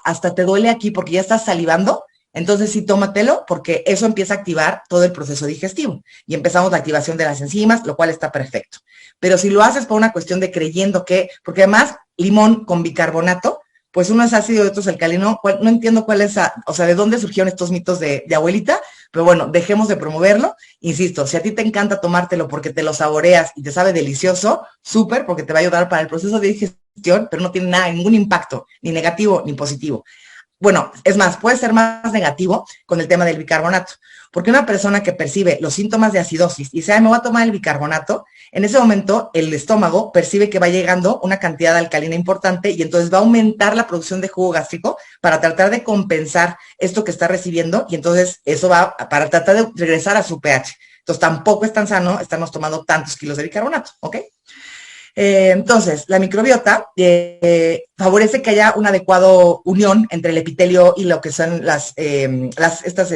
hasta te duele aquí porque ya estás salivando, entonces sí, tómatelo porque eso empieza a activar todo el proceso digestivo y empezamos la activación de las enzimas, lo cual está perfecto. Pero si lo haces por una cuestión de creyendo porque además limón con bicarbonato, pues uno es ácido y otro es alcalino, no entiendo cuál es, o sea, de dónde surgieron estos mitos de abuelita, pero bueno, dejemos de promoverlo. Insisto, si a ti te encanta tomártelo porque te lo saboreas y te sabe delicioso, súper, porque te va a ayudar para el proceso de digestión, pero no tiene ningún impacto, ni negativo ni positivo. Bueno, es más, puede ser más negativo con el tema del bicarbonato, porque una persona que percibe los síntomas de acidosis y dice, me voy a tomar el bicarbonato, en ese momento el estómago percibe que va llegando una cantidad de alcalina importante y entonces va a aumentar la producción de jugo gástrico para tratar de compensar esto que está recibiendo y entonces eso va para tratar de regresar a su pH. Entonces tampoco es tan sano estarnos tomando tantos kilos de bicarbonato, ¿ok? Entonces, la microbiota favorece que haya una adecuada unión entre el epitelio y lo que son estas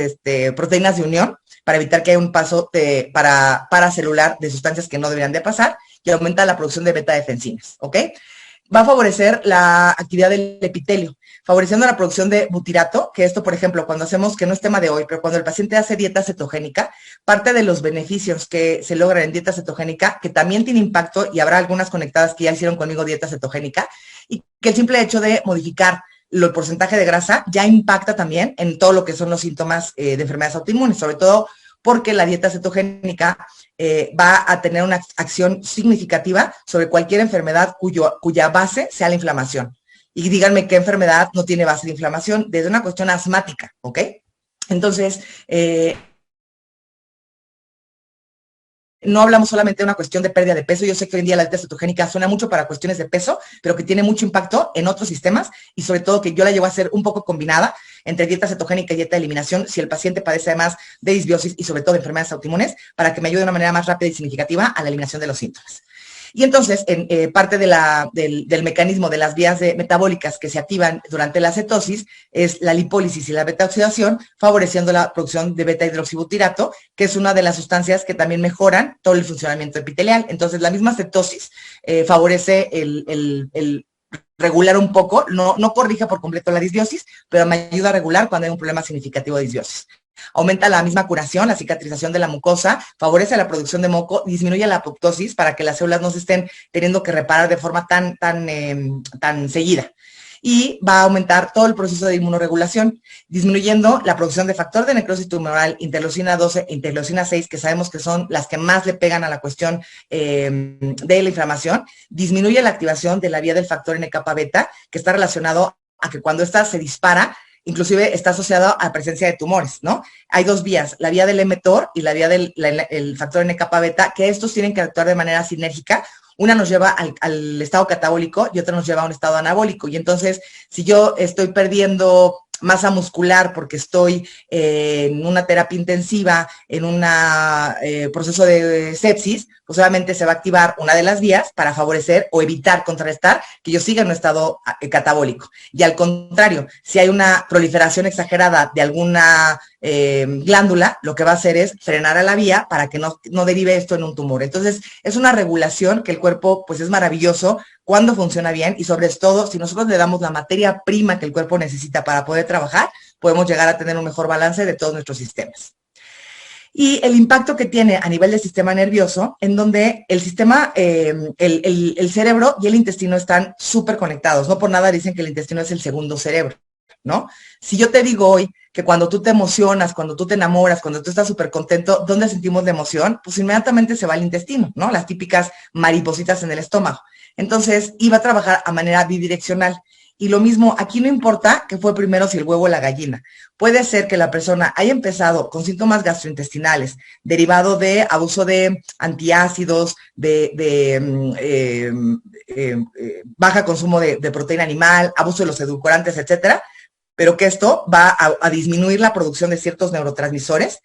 proteínas de unión para evitar que haya un paso paracelular de sustancias que no deberían de pasar y aumenta la producción de beta-defensinas, ¿ok? Va a favorecer la actividad del epitelio, favoreciendo la producción de butirato, que esto, por ejemplo, cuando hacemos, que no es tema de hoy, pero cuando el paciente hace dieta cetogénica, parte de los beneficios que se logran en dieta cetogénica, que también tiene impacto, y habrá algunas conectadas que ya hicieron conmigo dieta cetogénica, y que el simple hecho de modificar el porcentaje de grasa ya impacta también en todo lo que son los síntomas de enfermedades autoinmunes, sobre todo porque la dieta cetogénica va a tener una acción significativa sobre cualquier enfermedad cuya base sea la inflamación. Y díganme qué enfermedad no tiene base de inflamación, desde una cuestión asmática, ¿ok? Entonces, no hablamos solamente de una cuestión de pérdida de peso. Yo sé que hoy en día la dieta cetogénica suena mucho para cuestiones de peso, pero que tiene mucho impacto en otros sistemas y sobre todo que yo la llevo a hacer un poco combinada entre dieta cetogénica y dieta de eliminación si el paciente padece además de disbiosis y sobre todo de enfermedades autoinmunes para que me ayude de una manera más rápida y significativa a la eliminación de los síntomas. Y entonces, parte del mecanismo de las vías metabólicas que se activan durante la cetosis es la lipólisis y la beta-oxidación, favoreciendo la producción de beta-hidroxibutirato, que es una de las sustancias que también mejoran todo el funcionamiento epitelial. Entonces, la misma cetosis favorece el regular un poco, no corrige por completo la disbiosis, pero me ayuda a regular cuando hay un problema significativo de disbiosis. Aumenta la misma curación, la cicatrización de la mucosa, favorece la producción de moco, disminuye la apoptosis para que las células no se estén teniendo que reparar de forma tan seguida. Y va a aumentar todo el proceso de inmunoregulación, disminuyendo la producción de factor de necrosis tumoral, interleucina 12 e interleucina 6, que sabemos que son las que más le pegan a la cuestión de la inflamación. Disminuye la activación de la vía del factor NK-beta, que está relacionado a que cuando ésta se dispara, inclusive está asociado a presencia de tumores, ¿no? Hay dos vías, la vía del mTOR y la vía del el factor NK beta, que estos tienen que actuar de manera sinérgica. Una nos lleva al estado catabólico y otra nos lleva a un estado anabólico. Y entonces, si yo estoy perdiendo masa muscular porque estoy en una terapia intensiva, en un proceso de sepsis, pues obviamente se va a activar una de las vías para favorecer o evitar, contrarrestar que yo siga en un estado catabólico. Y al contrario, si hay una proliferación exagerada de alguna glándula, lo que va a hacer es frenar a la vía para que no derive esto en un tumor. Entonces, es una regulación que el cuerpo, pues es maravilloso cuando funciona bien y sobre todo, si nosotros le damos la materia prima que el cuerpo necesita para poder trabajar, podemos llegar a tener un mejor balance de todos nuestros sistemas. Y el impacto que tiene a nivel del sistema nervioso, en donde el sistema, el cerebro y el intestino están súper conectados. No por nada dicen que el intestino es el segundo cerebro, ¿no? Si yo te digo hoy que cuando tú te emocionas, cuando tú te enamoras, cuando tú estás súper contento, ¿dónde sentimos la emoción? Pues inmediatamente se va al intestino, ¿no? Las típicas maripositas en el estómago. Entonces, iba a trabajar a manera bidireccional. Y lo mismo, aquí no importa qué fue primero, si el huevo o la gallina. Puede ser que la persona haya empezado con síntomas gastrointestinales, derivado de abuso de antiácidos, baja consumo de proteína animal, abuso de los edulcorantes, etcétera, pero que esto va a disminuir la producción de ciertos neurotransmisores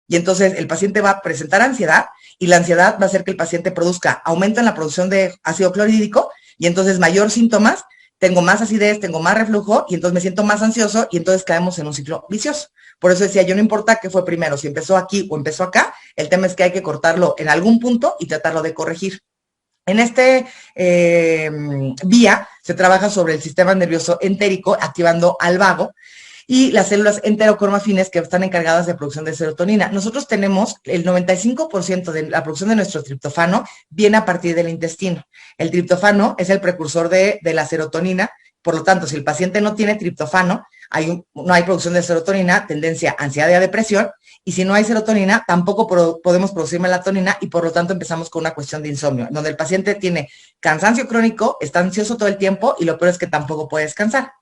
y entonces el paciente va a presentar ansiedad y la ansiedad va a hacer que el paciente produzca aumento en la producción de ácido clorhídrico y entonces mayor síntomas, tengo más acidez, tengo más reflujo y entonces me siento más ansioso y entonces caemos en un ciclo vicioso. Por eso decía, yo no importa qué fue primero, si empezó aquí o empezó acá, el tema es que hay que cortarlo en algún punto y tratarlo de corregir. En este vía se trabaja sobre el sistema nervioso entérico, activando al vago, y las células enterocromafines que están encargadas de producción de serotonina. Nosotros tenemos el 95% de la producción de nuestro triptófano viene a partir del intestino. El triptófano es el precursor de la serotonina, por lo tanto, si el paciente no tiene triptófano, no hay producción de serotonina, tendencia a ansiedad y a depresión, y si no hay serotonina, tampoco podemos producir melatonina y por lo tanto empezamos con una cuestión de insomnio, donde el paciente tiene cansancio crónico, está ansioso todo el tiempo y lo peor es que tampoco puede descansar.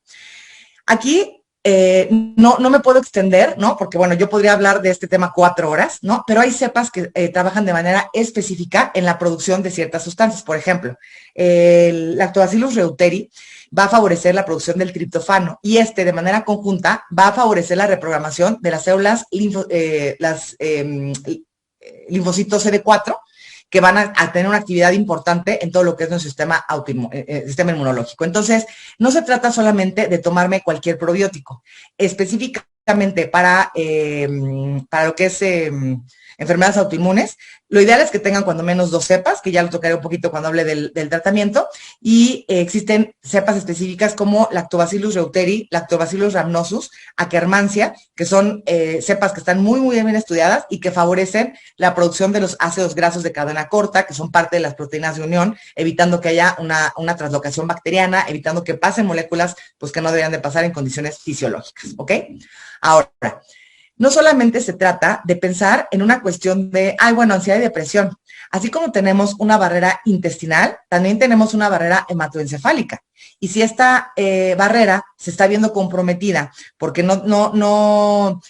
Aquí no me puedo extender, ¿no? Porque, bueno, yo podría hablar de este tema 4 horas, ¿no? Pero hay cepas que trabajan de manera específica en la producción de ciertas sustancias. Por ejemplo, el Lactobacillus reuteri va a favorecer la producción del triptófano y de manera conjunta, va a favorecer la reprogramación de las células linfocitos CD4, que van a tener una actividad importante en todo lo que es nuestro sistema inmunológico. Entonces, no se trata solamente de tomarme cualquier probiótico. Específicamente para lo que es enfermedades autoinmunes, lo ideal es que tengan cuando menos 2 cepas, que ya lo tocaré un poquito cuando hable del tratamiento, y existen cepas específicas como Lactobacillus reuteri, Lactobacillus rhamnosus, Akkermansia, que son cepas que están muy, muy bien estudiadas y que favorecen la producción de los ácidos grasos de cadena corta, que son parte de las proteínas de unión, evitando que haya una translocación bacteriana, evitando que pasen moléculas pues, que no deberían de pasar en condiciones fisiológicas, ¿ok? Ahora, no solamente se trata de pensar en una cuestión de, ansiedad y depresión. Así como tenemos una barrera intestinal, también tenemos una barrera hematoencefálica. Y si esta barrera se está viendo comprometida, porque no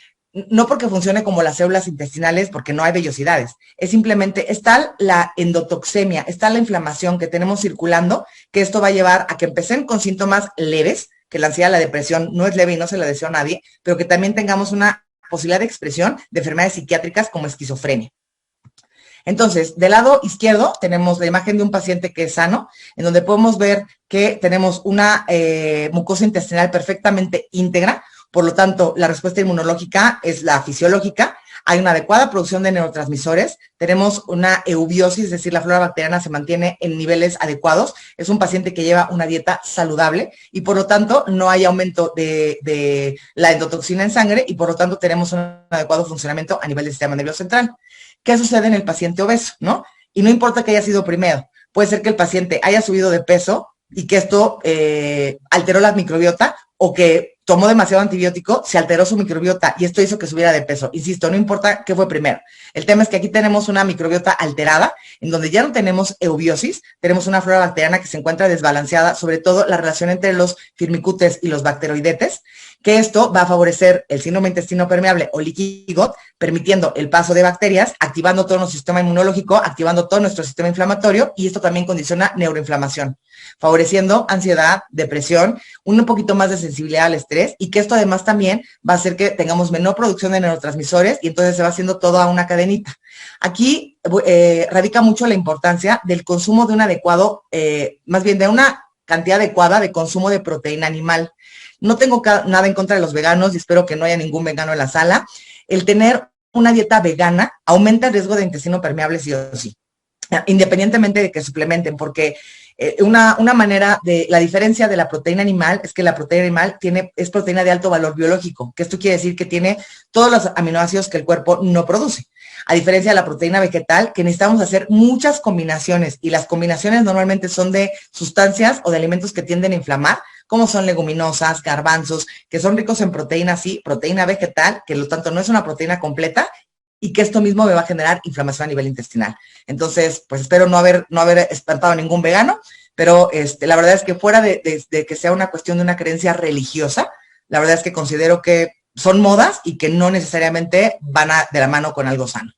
porque funcione como las células intestinales, porque no hay vellosidades, es simplemente, está la endotoxemia, está la inflamación que tenemos circulando, que esto va a llevar a que empecen con síntomas leves, que la ansiedad, la depresión no es leve y no se la deseo a nadie, pero que también tengamos una posibilidad de expresión de enfermedades psiquiátricas como esquizofrenia. Entonces, del lado izquierdo tenemos la imagen de un paciente que es sano, en donde podemos ver que tenemos una mucosa intestinal perfectamente íntegra, por lo tanto, la respuesta inmunológica es la fisiológica, hay una adecuada producción de neurotransmisores, tenemos una eubiosis, es decir, la flora bacteriana se mantiene en niveles adecuados, es un paciente que lleva una dieta saludable y por lo tanto no hay aumento de la endotoxina en sangre y por lo tanto tenemos un adecuado funcionamiento a nivel del sistema nervioso central. ¿Qué sucede en el paciente obeso, no? Y no importa que haya sido primero, puede ser que el paciente haya subido de peso y que esto alteró la microbiota o que tomó demasiado antibiótico, se alteró su microbiota y esto hizo que subiera de peso. Insisto, no importa qué fue primero. El tema es que aquí tenemos una microbiota alterada, en donde ya no tenemos eubiosis, tenemos una flora bacteriana que se encuentra desbalanceada, sobre todo la relación entre los firmicutes y los bacteroidetes, que esto va a favorecer el síndrome de intestino permeable o leaky gut, permitiendo el paso de bacterias, activando todo nuestro sistema inmunológico, activando todo nuestro sistema inflamatorio, y esto también condiciona neuroinflamación, favoreciendo ansiedad, depresión, un poquito más de sensibilidad al estrés, y que esto además también va a hacer que tengamos menor producción de neurotransmisores, y entonces se va haciendo toda una cadenita. Aquí radica mucho la importancia del consumo de un adecuado, más bien de una cantidad adecuada de consumo de proteína animal. No tengo nada en contra de los veganos y espero que no haya ningún vegano en la sala. El tener una dieta vegana aumenta el riesgo de intestino permeable sí o sí, independientemente de que suplementen, porque una manera de, la diferencia de la proteína animal es que la proteína animal es proteína de alto valor biológico, que esto quiere decir que tiene todos los aminoácidos que el cuerpo no produce, a diferencia de la proteína vegetal, que necesitamos hacer muchas combinaciones, y las combinaciones normalmente son de sustancias o de alimentos que tienden a inflamar, como son leguminosas, garbanzos, que son ricos en proteína, sí, proteína vegetal, que lo tanto no es una proteína completa, y que esto mismo me va a generar inflamación a nivel intestinal. Entonces, pues espero no haber espantado a ningún vegano, pero la verdad es que fuera de que sea una cuestión de una creencia religiosa, la verdad es que considero que son modas y que no necesariamente van de la mano con algo sano.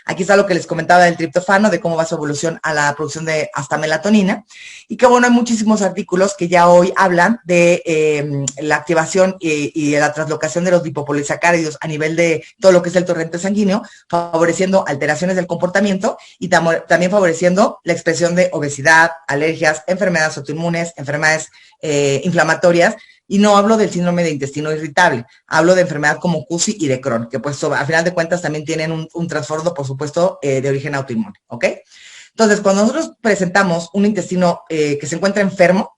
Aquí está lo que les comentaba del triptofano, de cómo va su evolución a la producción de hasta melatonina, y que bueno, hay muchísimos artículos que ya hoy hablan de la activación y la translocación de los lipopolisacáridos a nivel de todo lo que es el torrente sanguíneo, favoreciendo alteraciones del comportamiento y también favoreciendo la expresión de obesidad, alergias, enfermedades autoinmunes, enfermedades inflamatorias. Y no hablo del síndrome de intestino irritable, hablo de enfermedad como CUSI y de Crohn, que pues a final de cuentas también tienen un trastorno, por supuesto, de origen autoinmune, ¿ok? Entonces, cuando nosotros presentamos un intestino que se encuentra enfermo,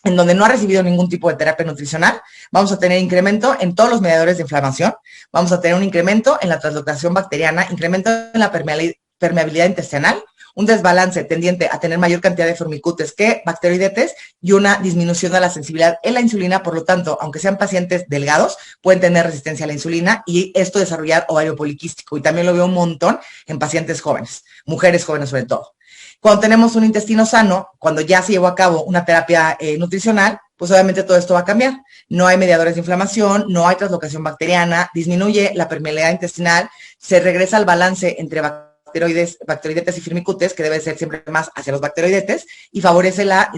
en donde no ha recibido ningún tipo de terapia nutricional, vamos a tener incremento en todos los mediadores de inflamación, vamos a tener un incremento en la translocación bacteriana, incremento en la permeabilidad intestinal, un desbalance tendiente a tener mayor cantidad de formicutes que bacteroidetes y una disminución de la sensibilidad en la insulina. Por lo tanto, aunque sean pacientes delgados, pueden tener resistencia a la insulina y esto desarrollar ovario poliquístico. Y también lo veo un montón en pacientes jóvenes, mujeres jóvenes sobre todo. Cuando tenemos un intestino sano, cuando ya se llevó a cabo una terapia nutricional, pues obviamente todo esto va a cambiar. No hay mediadores de inflamación, no hay translocación bacteriana, disminuye la permeabilidad intestinal, se regresa al balance entre bacteroidetes y firmicutes, que debe ser siempre más hacia los bacteroidetes, y favorece la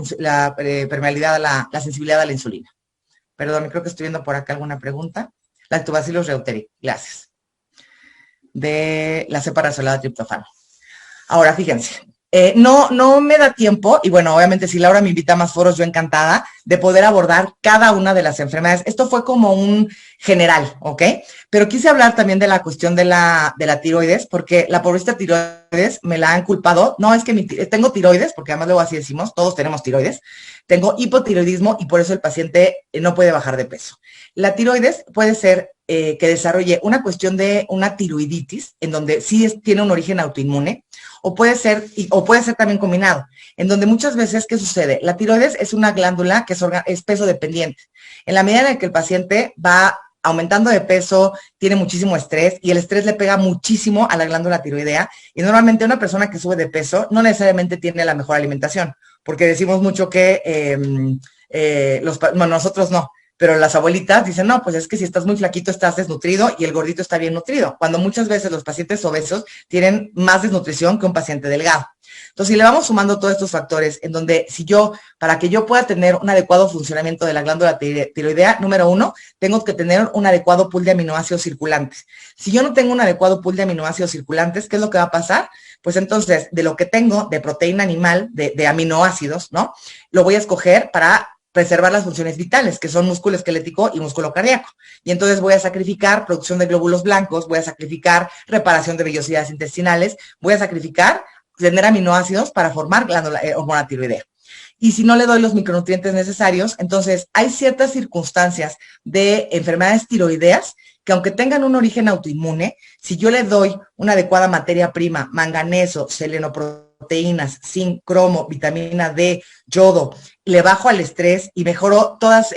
permeabilidad, la sensibilidad a la insulina. Perdón, creo que estoy viendo por acá alguna pregunta. Lactobacillus reuteri, gracias. De la cepa razolada de triptofano. Ahora, fíjense, no me da tiempo, y bueno, obviamente si Laura me invita a más foros, yo encantada de poder abordar cada una de las enfermedades. Esto fue como un general, ¿ok? Pero quise hablar también de la cuestión de la tiroides, porque la pobrecita tiroides me la han culpado. No, es que tengo tiroides, porque además luego así decimos, todos tenemos tiroides. Tengo hipotiroidismo y por eso el paciente no puede bajar de peso. La tiroides puede ser que desarrolle una cuestión de una tiroiditis, en donde sí tiene un origen autoinmune, o puede ser también combinado, en donde muchas veces, ¿qué sucede? La tiroides es una glándula que es peso dependiente. En la medida en que el paciente va aumentando de peso, tiene muchísimo estrés y el estrés le pega muchísimo a la glándula tiroidea, y normalmente una persona que sube de peso no necesariamente tiene la mejor alimentación, porque decimos mucho que nosotros no, pero las abuelitas dicen, no, pues es que si estás muy flaquito estás desnutrido y el gordito está bien nutrido, cuando muchas veces los pacientes obesos tienen más desnutrición que un paciente delgado. Entonces, si le vamos sumando todos estos factores, en donde para que yo pueda tener un adecuado funcionamiento de la glándula tiroidea, número uno, tengo que tener un adecuado pool de aminoácidos circulantes. Si yo no tengo un adecuado pool de aminoácidos circulantes, ¿qué es lo que va a pasar? Pues entonces, de lo que tengo de proteína animal, de aminoácidos, ¿no? Lo voy a escoger para preservar las funciones vitales, que son músculo esquelético y músculo cardíaco. Y entonces voy a sacrificar producción de glóbulos blancos, voy a sacrificar reparación de vellosidades intestinales, voy a sacrificar tener aminoácidos para formar glándula hormona tiroidea. Y si no le doy los micronutrientes necesarios, entonces hay ciertas circunstancias de enfermedades tiroideas que aunque tengan un origen autoinmune, si yo le doy una adecuada materia prima, manganeso, selenoproteína, proteínas, zinc, cromo, vitamina D, yodo, le bajo al estrés y mejoro todas,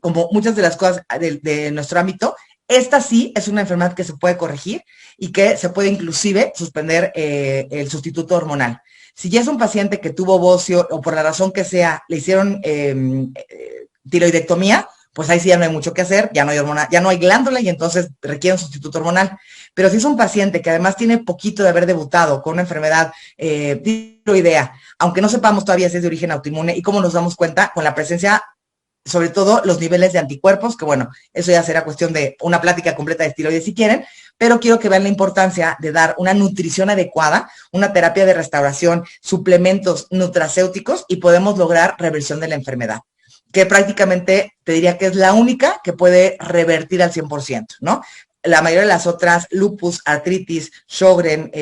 como muchas de las cosas de nuestro ámbito, esta sí es una enfermedad que se puede corregir y que se puede inclusive suspender el sustituto hormonal. Si ya es un paciente que tuvo bocio o por la razón que sea le hicieron tiroidectomía, pues ahí sí ya no hay mucho que hacer, ya no hay hormona, ya no hay glándula y entonces requiere un sustituto hormonal. Pero si es un paciente que además tiene poquito de haber debutado con una enfermedad tiroidea, aunque no sepamos todavía si es de origen autoinmune y cómo nos damos cuenta con la presencia, sobre todo los niveles de anticuerpos, que bueno, eso ya será cuestión de una plática completa de tiroides si quieren, pero quiero que vean la importancia de dar una nutrición adecuada, una terapia de restauración, suplementos nutracéuticos y podemos lograr reversión de la enfermedad, que prácticamente te diría que es la única que puede revertir al 100%, ¿no? La mayoría de las otras, lupus, artritis, Sjögren,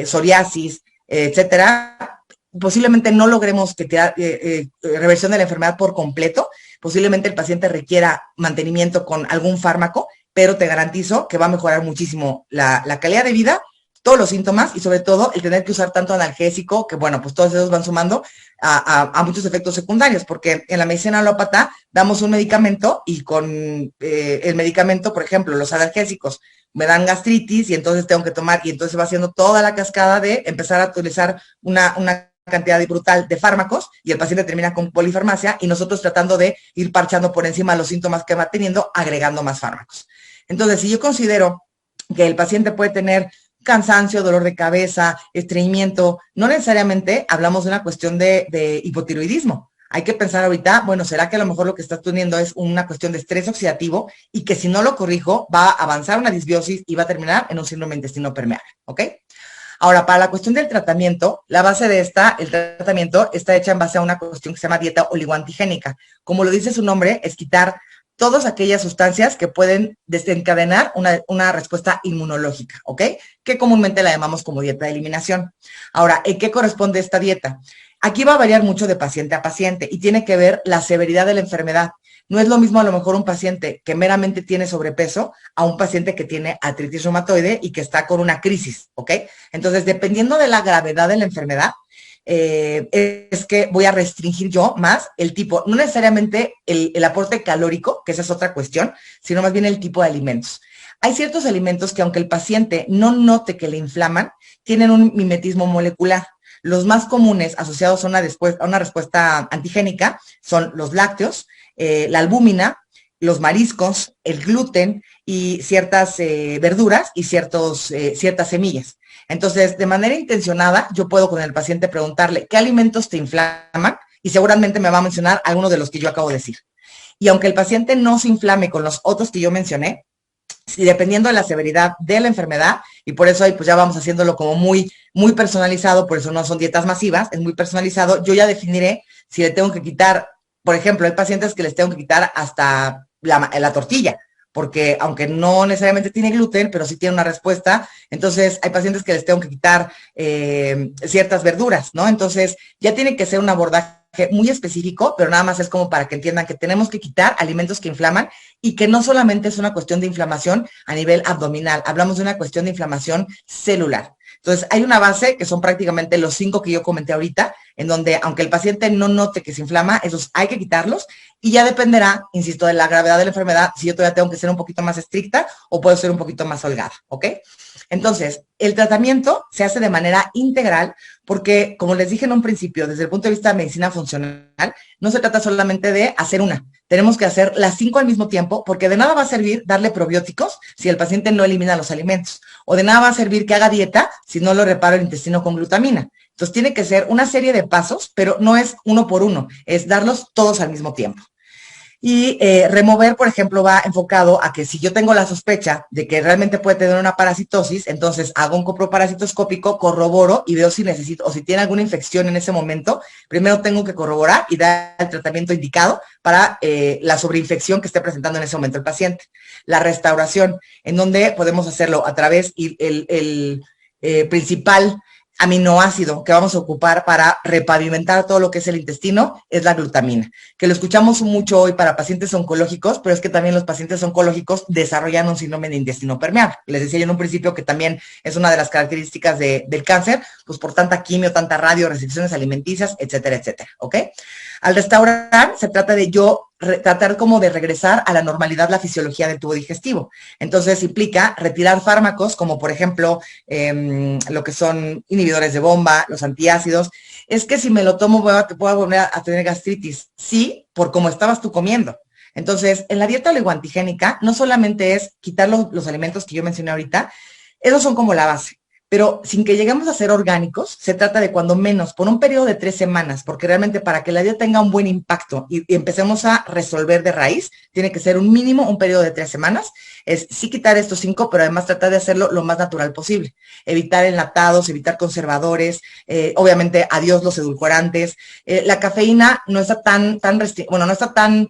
psoriasis, etcétera, posiblemente no logremos reversión de la enfermedad por completo, posiblemente el paciente requiera mantenimiento con algún fármaco, pero te garantizo que va a mejorar muchísimo la calidad de vida, todos los síntomas y sobre todo el tener que usar tanto analgésico, que bueno, pues todos esos van sumando a muchos efectos secundarios, porque en la medicina alópata damos un medicamento y con el medicamento, por ejemplo, los analgésicos, me dan gastritis y entonces tengo que tomar, y entonces va haciendo toda la cascada de empezar a utilizar una cantidad brutal de fármacos y el paciente termina con polifarmacia y nosotros tratando de ir parchando por encima los síntomas que va teniendo, agregando más fármacos. Entonces, si yo considero que el paciente puede tener cansancio, dolor de cabeza, estreñimiento, no necesariamente hablamos de una cuestión de hipotiroidismo. Hay que pensar ahorita, bueno, ¿será que a lo mejor lo que estás teniendo es una cuestión de estrés oxidativo y que si no lo corrijo va a avanzar una disbiosis y va a terminar en un síndrome de intestino permeable? ¿Ok? Ahora, para la cuestión del tratamiento, la base de el tratamiento está hecha en base a una cuestión que se llama dieta oligoantigénica. Como lo dice su nombre, es quitar todas aquellas sustancias que pueden desencadenar una respuesta inmunológica, ¿ok? Que comúnmente la llamamos como dieta de eliminación. Ahora, ¿en qué corresponde esta dieta? Aquí va a variar mucho de paciente a paciente y tiene que ver la severidad de la enfermedad. No es lo mismo a lo mejor un paciente que meramente tiene sobrepeso a un paciente que tiene artritis reumatoide y que está con una crisis, ¿ok? Entonces, dependiendo de la gravedad de la enfermedad, es que voy a restringir yo más el tipo, no necesariamente el aporte calórico, que esa es otra cuestión, sino más bien el tipo de alimentos. Hay ciertos alimentos que aunque el paciente no note que le inflaman, tienen un mimetismo molecular. Los más comunes asociados a una respuesta antigénica son los lácteos, la albúmina, los mariscos, el gluten y ciertas verduras y ciertas semillas. Entonces, de manera intencionada, yo puedo con el paciente preguntarle qué alimentos te inflaman y seguramente me va a mencionar alguno de los que yo acabo de decir. Y aunque el paciente no se inflame con los otros que yo mencioné, si dependiendo de la severidad de la enfermedad, y por eso ahí pues ya vamos haciéndolo como muy, muy personalizado, por eso no son dietas masivas, es muy personalizado, yo ya definiré si le tengo que quitar, por ejemplo, hay pacientes que les tengo que quitar hasta la tortilla, porque aunque no necesariamente tiene gluten, pero sí tiene una respuesta, entonces hay pacientes que les tengo que quitar ciertas verduras, ¿no? Entonces ya tiene que ser un abordaje muy específico, pero nada más es como para que entiendan que tenemos que quitar alimentos que inflaman y que no solamente es una cuestión de inflamación a nivel abdominal, hablamos de una cuestión de inflamación celular. Entonces, hay una base que son prácticamente los 5 que yo comenté ahorita, en donde, aunque el paciente no note que se inflama, esos hay que quitarlos y ya dependerá, insisto, de la gravedad de la enfermedad, si yo todavía tengo que ser un poquito más estricta o puedo ser un poquito más holgada, ¿ok? Entonces, el tratamiento se hace de manera integral porque, como les dije en un principio, desde el punto de vista de medicina funcional, no se trata solamente de hacer una. Tenemos que hacer las 5 al mismo tiempo porque de nada va a servir darle probióticos si el paciente no elimina los alimentos. O de nada va a servir que haga dieta si no lo reparo el intestino con glutamina. Entonces, tiene que ser una serie de pasos, pero no es uno por uno, es darlos todos al mismo tiempo. Y remover, por ejemplo, va enfocado a que si yo tengo la sospecha de que realmente puede tener una parasitosis, entonces hago un coproparasitoscópico, corroboro y veo si necesito o si tiene alguna infección en ese momento. Primero tengo que corroborar y dar el tratamiento indicado para la sobreinfección que esté presentando en ese momento el paciente. La restauración, en donde podemos hacerlo a través y el principal aminoácido que vamos a ocupar para repavimentar todo lo que es el intestino es la glutamina, que lo escuchamos mucho hoy para pacientes oncológicos, pero es que también los pacientes oncológicos desarrollan un síndrome de intestino permeable. Les decía yo en un principio que también es una de las características del cáncer, pues por tanta quimio, tanta radio, restricciones alimenticias, etcétera, etcétera, ¿ok? Al restaurar, se trata de tratar como de regresar a la normalidad la fisiología del tubo digestivo. Entonces implica retirar fármacos como por ejemplo lo que son inhibidores de bomba, los antiácidos. Es que si me lo tomo te puedo volver a tener gastritis. Sí, por cómo estabas tú comiendo. Entonces, en la dieta oligoantigénica no solamente es quitar los alimentos que yo mencioné ahorita, esos son como la base. Pero sin que lleguemos a ser orgánicos, se trata de cuando menos, por un periodo de 3 semanas, porque realmente para que la dieta tenga un buen impacto y empecemos a resolver de raíz, tiene que ser un mínimo, un periodo de 3 semanas. Es sí quitar estos 5, pero además tratar de hacerlo lo más natural posible. Evitar enlatados, evitar conservadores, obviamente adiós los edulcorantes. La cafeína no está no está tan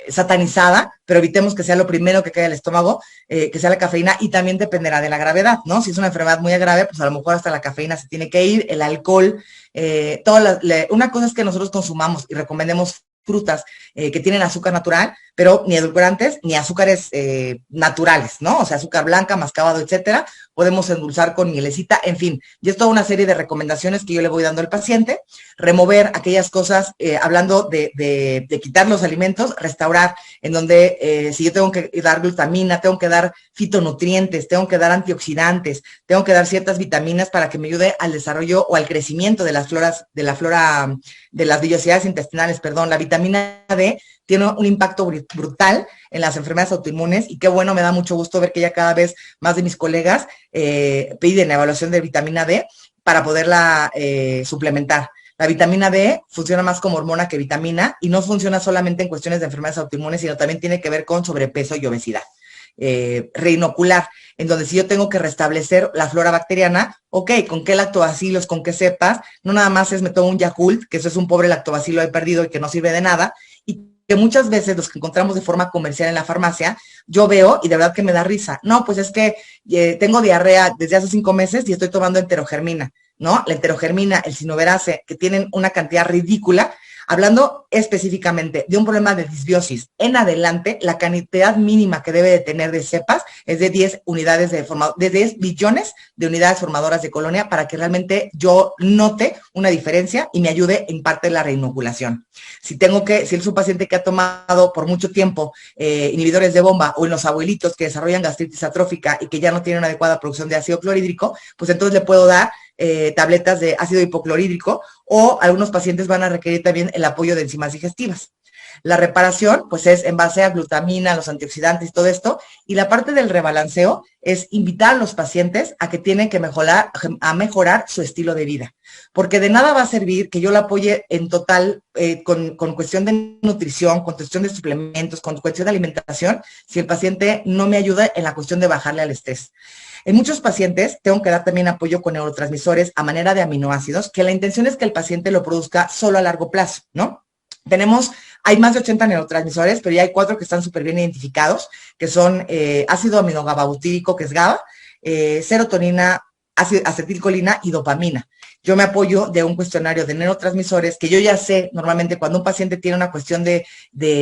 satanizada, pero evitemos que sea lo primero que caiga al estómago, que sea la cafeína, y también dependerá de la gravedad, ¿no? Si es una enfermedad muy grave, pues a lo mejor hasta la cafeína se tiene que ir, el alcohol, una cosa es que nosotros consumamos y recomendemos frutas que tienen azúcar natural, pero ni edulcorantes ni azúcares naturales, ¿no? O sea, azúcar blanca, mascabado, etcétera. Podemos endulzar con mielecita, en fin. Y es toda una serie de recomendaciones que yo le voy dando al paciente. Remover aquellas cosas, hablando de quitar los alimentos, restaurar, en donde si yo tengo que dar glutamina, tengo que dar fitonutrientes, tengo que dar antioxidantes, tengo que dar ciertas vitaminas para que me ayude al desarrollo o al crecimiento de las de las vellosidades intestinales, perdón. La vitamina D tiene un impacto brutal en las enfermedades autoinmunes, y qué bueno, me da mucho gusto ver que ya cada vez más de mis colegas piden evaluación de vitamina D para poderla suplementar. La vitamina D funciona más como hormona que vitamina, y no funciona solamente en cuestiones de enfermedades autoinmunes, sino también tiene que ver con sobrepeso y obesidad. Reinocular, en donde si yo tengo que restablecer la flora bacteriana, ok, ¿con qué lactobacilos, con qué cepas? No nada más es me tomo un Yakult, que eso es un pobre lactobacilo ahí perdido y que no sirve de nada, y que muchas veces los que encontramos de forma comercial en la farmacia, yo veo y de verdad que me da risa. No, pues es que tengo diarrea desde hace 5 meses y estoy tomando enterogermina, ¿no? La enterogermina, el sinoverase, que tienen una cantidad ridícula. Hablando específicamente de un problema de disbiosis en adelante, la cantidad mínima que debe de tener de cepas es de 10 unidades de 10 billones de unidades formadoras de colonia, para que realmente yo note una diferencia y me ayude en parte de la reinoculación. Si es un paciente que ha tomado por mucho tiempo inhibidores de bomba, o en los abuelitos que desarrollan gastritis atrófica y que ya no tienen una adecuada producción de ácido clorhídrico, pues entonces le puedo dar tabletas de ácido hipoclorhídrico, o algunos pacientes van a requerir también el apoyo de enzimas digestivas. La reparación, pues es en base a glutamina, los antioxidantes y todo esto, y la parte del rebalanceo es invitar a los pacientes a que tienen que mejorar su estilo de vida, porque de nada va a servir que yo la apoye en total con cuestión de nutrición, con cuestión de suplementos, con cuestión de alimentación, si el paciente no me ayuda en la cuestión de bajarle al estrés. En muchos pacientes tengo que dar también apoyo con neurotransmisores a manera de aminoácidos, que la intención es que el paciente lo produzca solo a largo plazo, ¿no? Hay más de 80 neurotransmisores, pero ya hay 4 que están súper bien identificados, que son ácido aminogababutírico, que es GABA, serotonina, acetilcolina y dopamina. Yo me apoyo de un cuestionario de neurotransmisores que yo ya sé, normalmente cuando un paciente tiene una cuestión de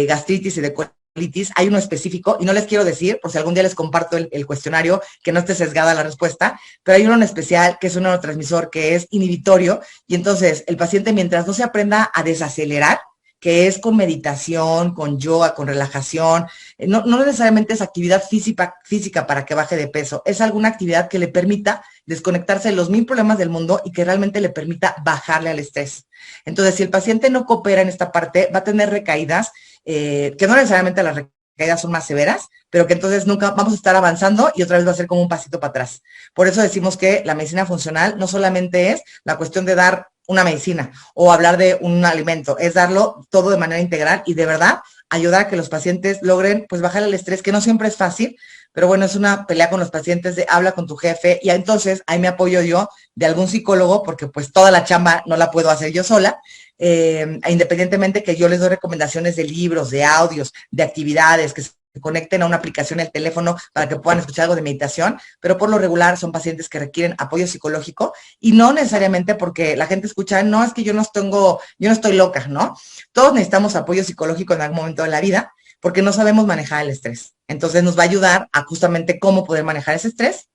gastritis y de colitis, hay uno específico, y no les quiero decir, por si algún día les comparto el cuestionario, que no esté sesgada la respuesta, pero hay uno en especial que es un neurotransmisor que es inhibitorio, y entonces el paciente, mientras no se aprenda a desacelerar, que es con meditación, con yoga, con relajación, no necesariamente es actividad física para que baje de peso, es alguna actividad que le permita desconectarse de los 1000 problemas del mundo y que realmente le permita bajarle al estrés. Entonces, si el paciente no coopera en esta parte, va a tener recaídas, que no necesariamente las recaídas son más severas, pero que entonces nunca vamos a estar avanzando y otra vez va a ser como un pasito para atrás. Por eso decimos que la medicina funcional no solamente es la cuestión de dar una medicina o hablar de un alimento, es darlo todo de manera integral y de verdad ayudar a que los pacientes logren pues bajar el estrés, que no siempre es fácil, pero bueno, es una pelea con los pacientes de habla con tu jefe, y entonces ahí me apoyo yo de algún psicólogo, porque pues toda la chamba no la puedo hacer yo sola, independientemente que yo les doy recomendaciones de libros, de audios, de actividades, que conecten a una aplicación en el teléfono para que puedan escuchar algo de meditación, pero por lo regular son pacientes que requieren apoyo psicológico y no necesariamente porque la gente escucha, no, es que yo no estoy loca, ¿no? Todos necesitamos apoyo psicológico en algún momento de la vida porque no sabemos manejar el estrés. Entonces nos va a ayudar a justamente cómo poder manejar ese estrés.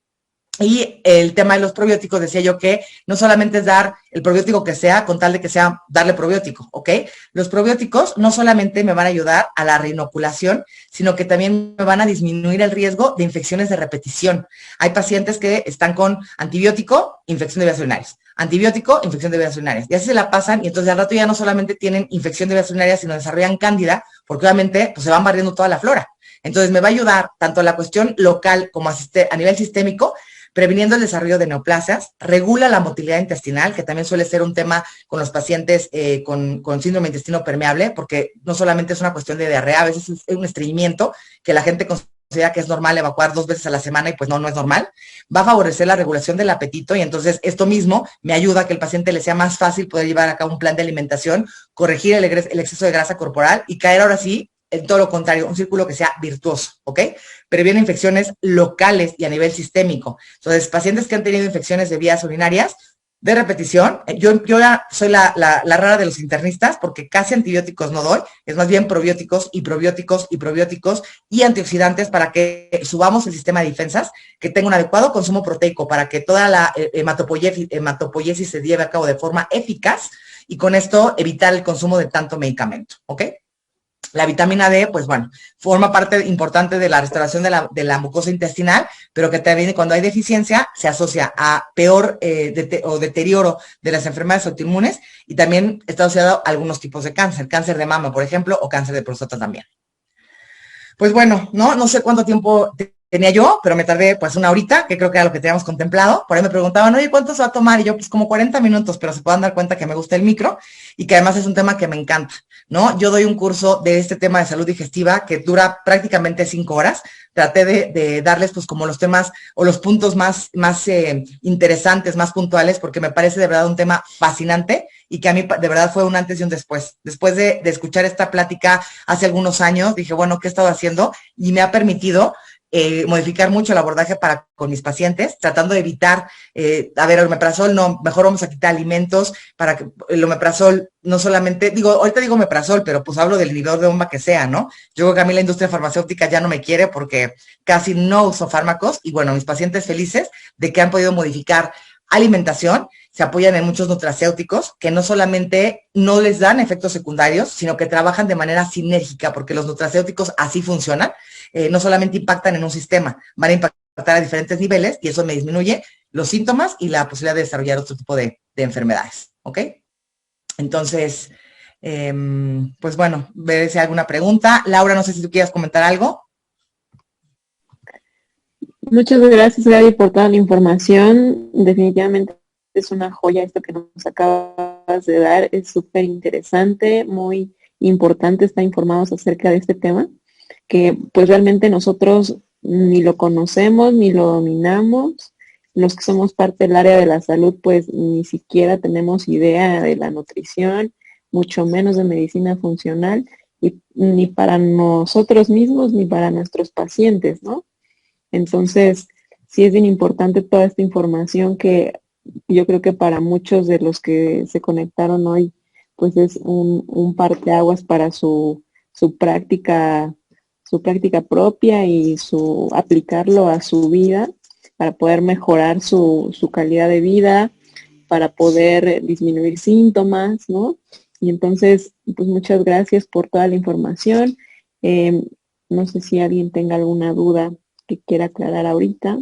Y el tema de los probióticos, decía yo que no solamente es dar el probiótico que sea, con tal de que sea darle probiótico, ¿ok? Los probióticos no solamente me van a ayudar a la reinoculación, sino que también me van a disminuir el riesgo de infecciones de repetición. Hay pacientes que están con antibiótico, infección de vías urinarias, antibiótico, infección de vías urinarias. Y así se la pasan y entonces al rato ya no solamente tienen infección de vías urinarias, sino desarrollan cándida, porque obviamente pues, se van barriendo toda la flora. Entonces me va a ayudar tanto a la cuestión local como a nivel sistémico, previniendo el desarrollo de neoplasias, regula la motilidad intestinal, que también suele ser un tema con los pacientes con síndrome de intestino permeable, porque no solamente es una cuestión de diarrea, a veces es un estreñimiento que la gente considera que es normal evacuar 2 veces a la semana y pues no es normal. Va a favorecer la regulación del apetito y entonces esto mismo me ayuda a que el paciente le sea más fácil poder llevar a cabo un plan de alimentación, corregir el exceso de grasa corporal y caer ahora sí en todo lo contrario, un círculo que sea virtuoso, ¿ok? Previene infecciones locales y a nivel sistémico. Entonces, pacientes que han tenido infecciones de vías urinarias de repetición, yo ya soy la rara de los internistas porque casi antibióticos no doy, es más bien probióticos y probióticos y probióticos y antioxidantes para que subamos el sistema de defensas, que tenga un adecuado consumo proteico para que toda la hematopoiesis se lleve a cabo de forma eficaz y con esto evitar el consumo de tanto medicamento, ¿ok? La vitamina D, pues bueno, forma parte importante de la restauración de la mucosa intestinal, pero que también cuando hay deficiencia se asocia a peor deterioro de las enfermedades autoinmunes y también está asociado a algunos tipos de cáncer de mama, por ejemplo, o cáncer de próstata también. Pues bueno, no sé cuánto tiempo tenía yo, pero me tardé pues una horita, que creo que era lo que teníamos contemplado. Por ahí me preguntaban, oye, ¿cuánto se va a tomar? Y yo, pues como 40 minutos, pero se puedan dar cuenta que me gusta el micro y que además es un tema que me encanta, ¿no? Yo doy un curso de este tema de salud digestiva que dura prácticamente 5 horas. Traté de darles pues como los temas o los puntos más interesantes, más puntuales, porque me parece de verdad un tema fascinante y que a mí de verdad fue un antes y un después. Después de escuchar esta plática hace algunos años, dije, bueno, ¿qué he estado haciendo? Y me ha permitido modificar mucho el abordaje con mis pacientes, tratando de evitar, a ver, el omeprazol, no, mejor vamos a quitar alimentos para que el omeprazol no solamente, ahorita digo omeprazol, pero pues hablo del inhibidor de bomba que sea, ¿no? Yo creo que a mí la industria farmacéutica ya no me quiere porque casi no uso fármacos y bueno, mis pacientes felices de que han podido modificar alimentación, se apoyan en muchos nutracéuticos que no solamente no les dan efectos secundarios, sino que trabajan de manera sinérgica, porque los nutracéuticos así funcionan, no solamente impactan en un sistema, van a impactar a diferentes niveles y eso me disminuye los síntomas y la posibilidad de desarrollar otro tipo de enfermedades, ¿ok? Entonces, pues bueno, ver si hay alguna pregunta. Laura, no sé si tú quieras comentar algo. Muchas gracias, Gaby, por toda la información. Definitivamente es una joya esto que nos acabas de dar. Es súper interesante, muy importante estar informados acerca de este tema, que pues realmente nosotros ni lo conocemos, ni lo dominamos. Los que somos parte del área de la salud, pues ni siquiera tenemos idea de la nutrición, mucho menos de medicina funcional, y ni para nosotros mismos, ni para nuestros pacientes, ¿no? Entonces, sí es bien importante toda esta información que yo creo que para muchos de los que se conectaron hoy, pues es un parteaguas para su práctica propia y aplicarlo a su vida para poder mejorar su calidad de vida, para poder disminuir síntomas, ¿no? Y entonces, pues muchas gracias por toda la información. No sé si alguien tenga alguna duda que quiera aclarar ahorita.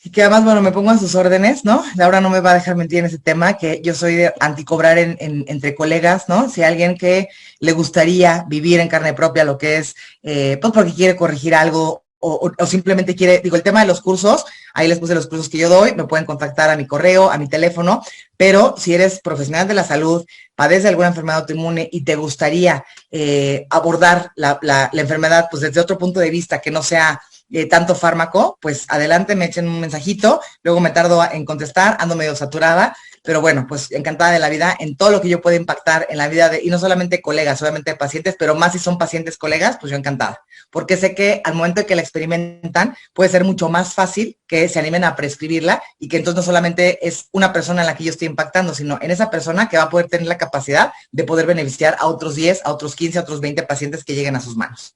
Y que además, bueno, me pongo a sus órdenes, ¿no? Laura no me va a dejar mentir en ese tema, que yo soy de anticobrar entre colegas, ¿no? Si hay alguien que le gustaría vivir en carne propia lo que es, pues porque quiere corregir algo o simplemente quiere, el tema de los cursos, ahí les puse los cursos que yo doy, me pueden contactar a mi correo, a mi teléfono, pero si eres profesional de la salud, padeces alguna enfermedad autoinmune y te gustaría abordar la enfermedad pues desde otro punto de vista que no sea tanto fármaco, pues adelante, me echen un mensajito, luego me tardo en contestar, ando medio saturada, pero bueno, pues encantada de la vida en todo lo que yo pueda impactar en la vida de, y no solamente colegas, obviamente de pacientes, pero más si son pacientes colegas, pues yo encantada, porque sé que al momento de que la experimentan puede ser mucho más fácil que se animen a prescribirla y que entonces no solamente es una persona en la que yo estoy impactando, sino en esa persona que va a poder tener la capacidad de poder beneficiar a otros 10, a otros 15, a otros 20 pacientes que lleguen a sus manos.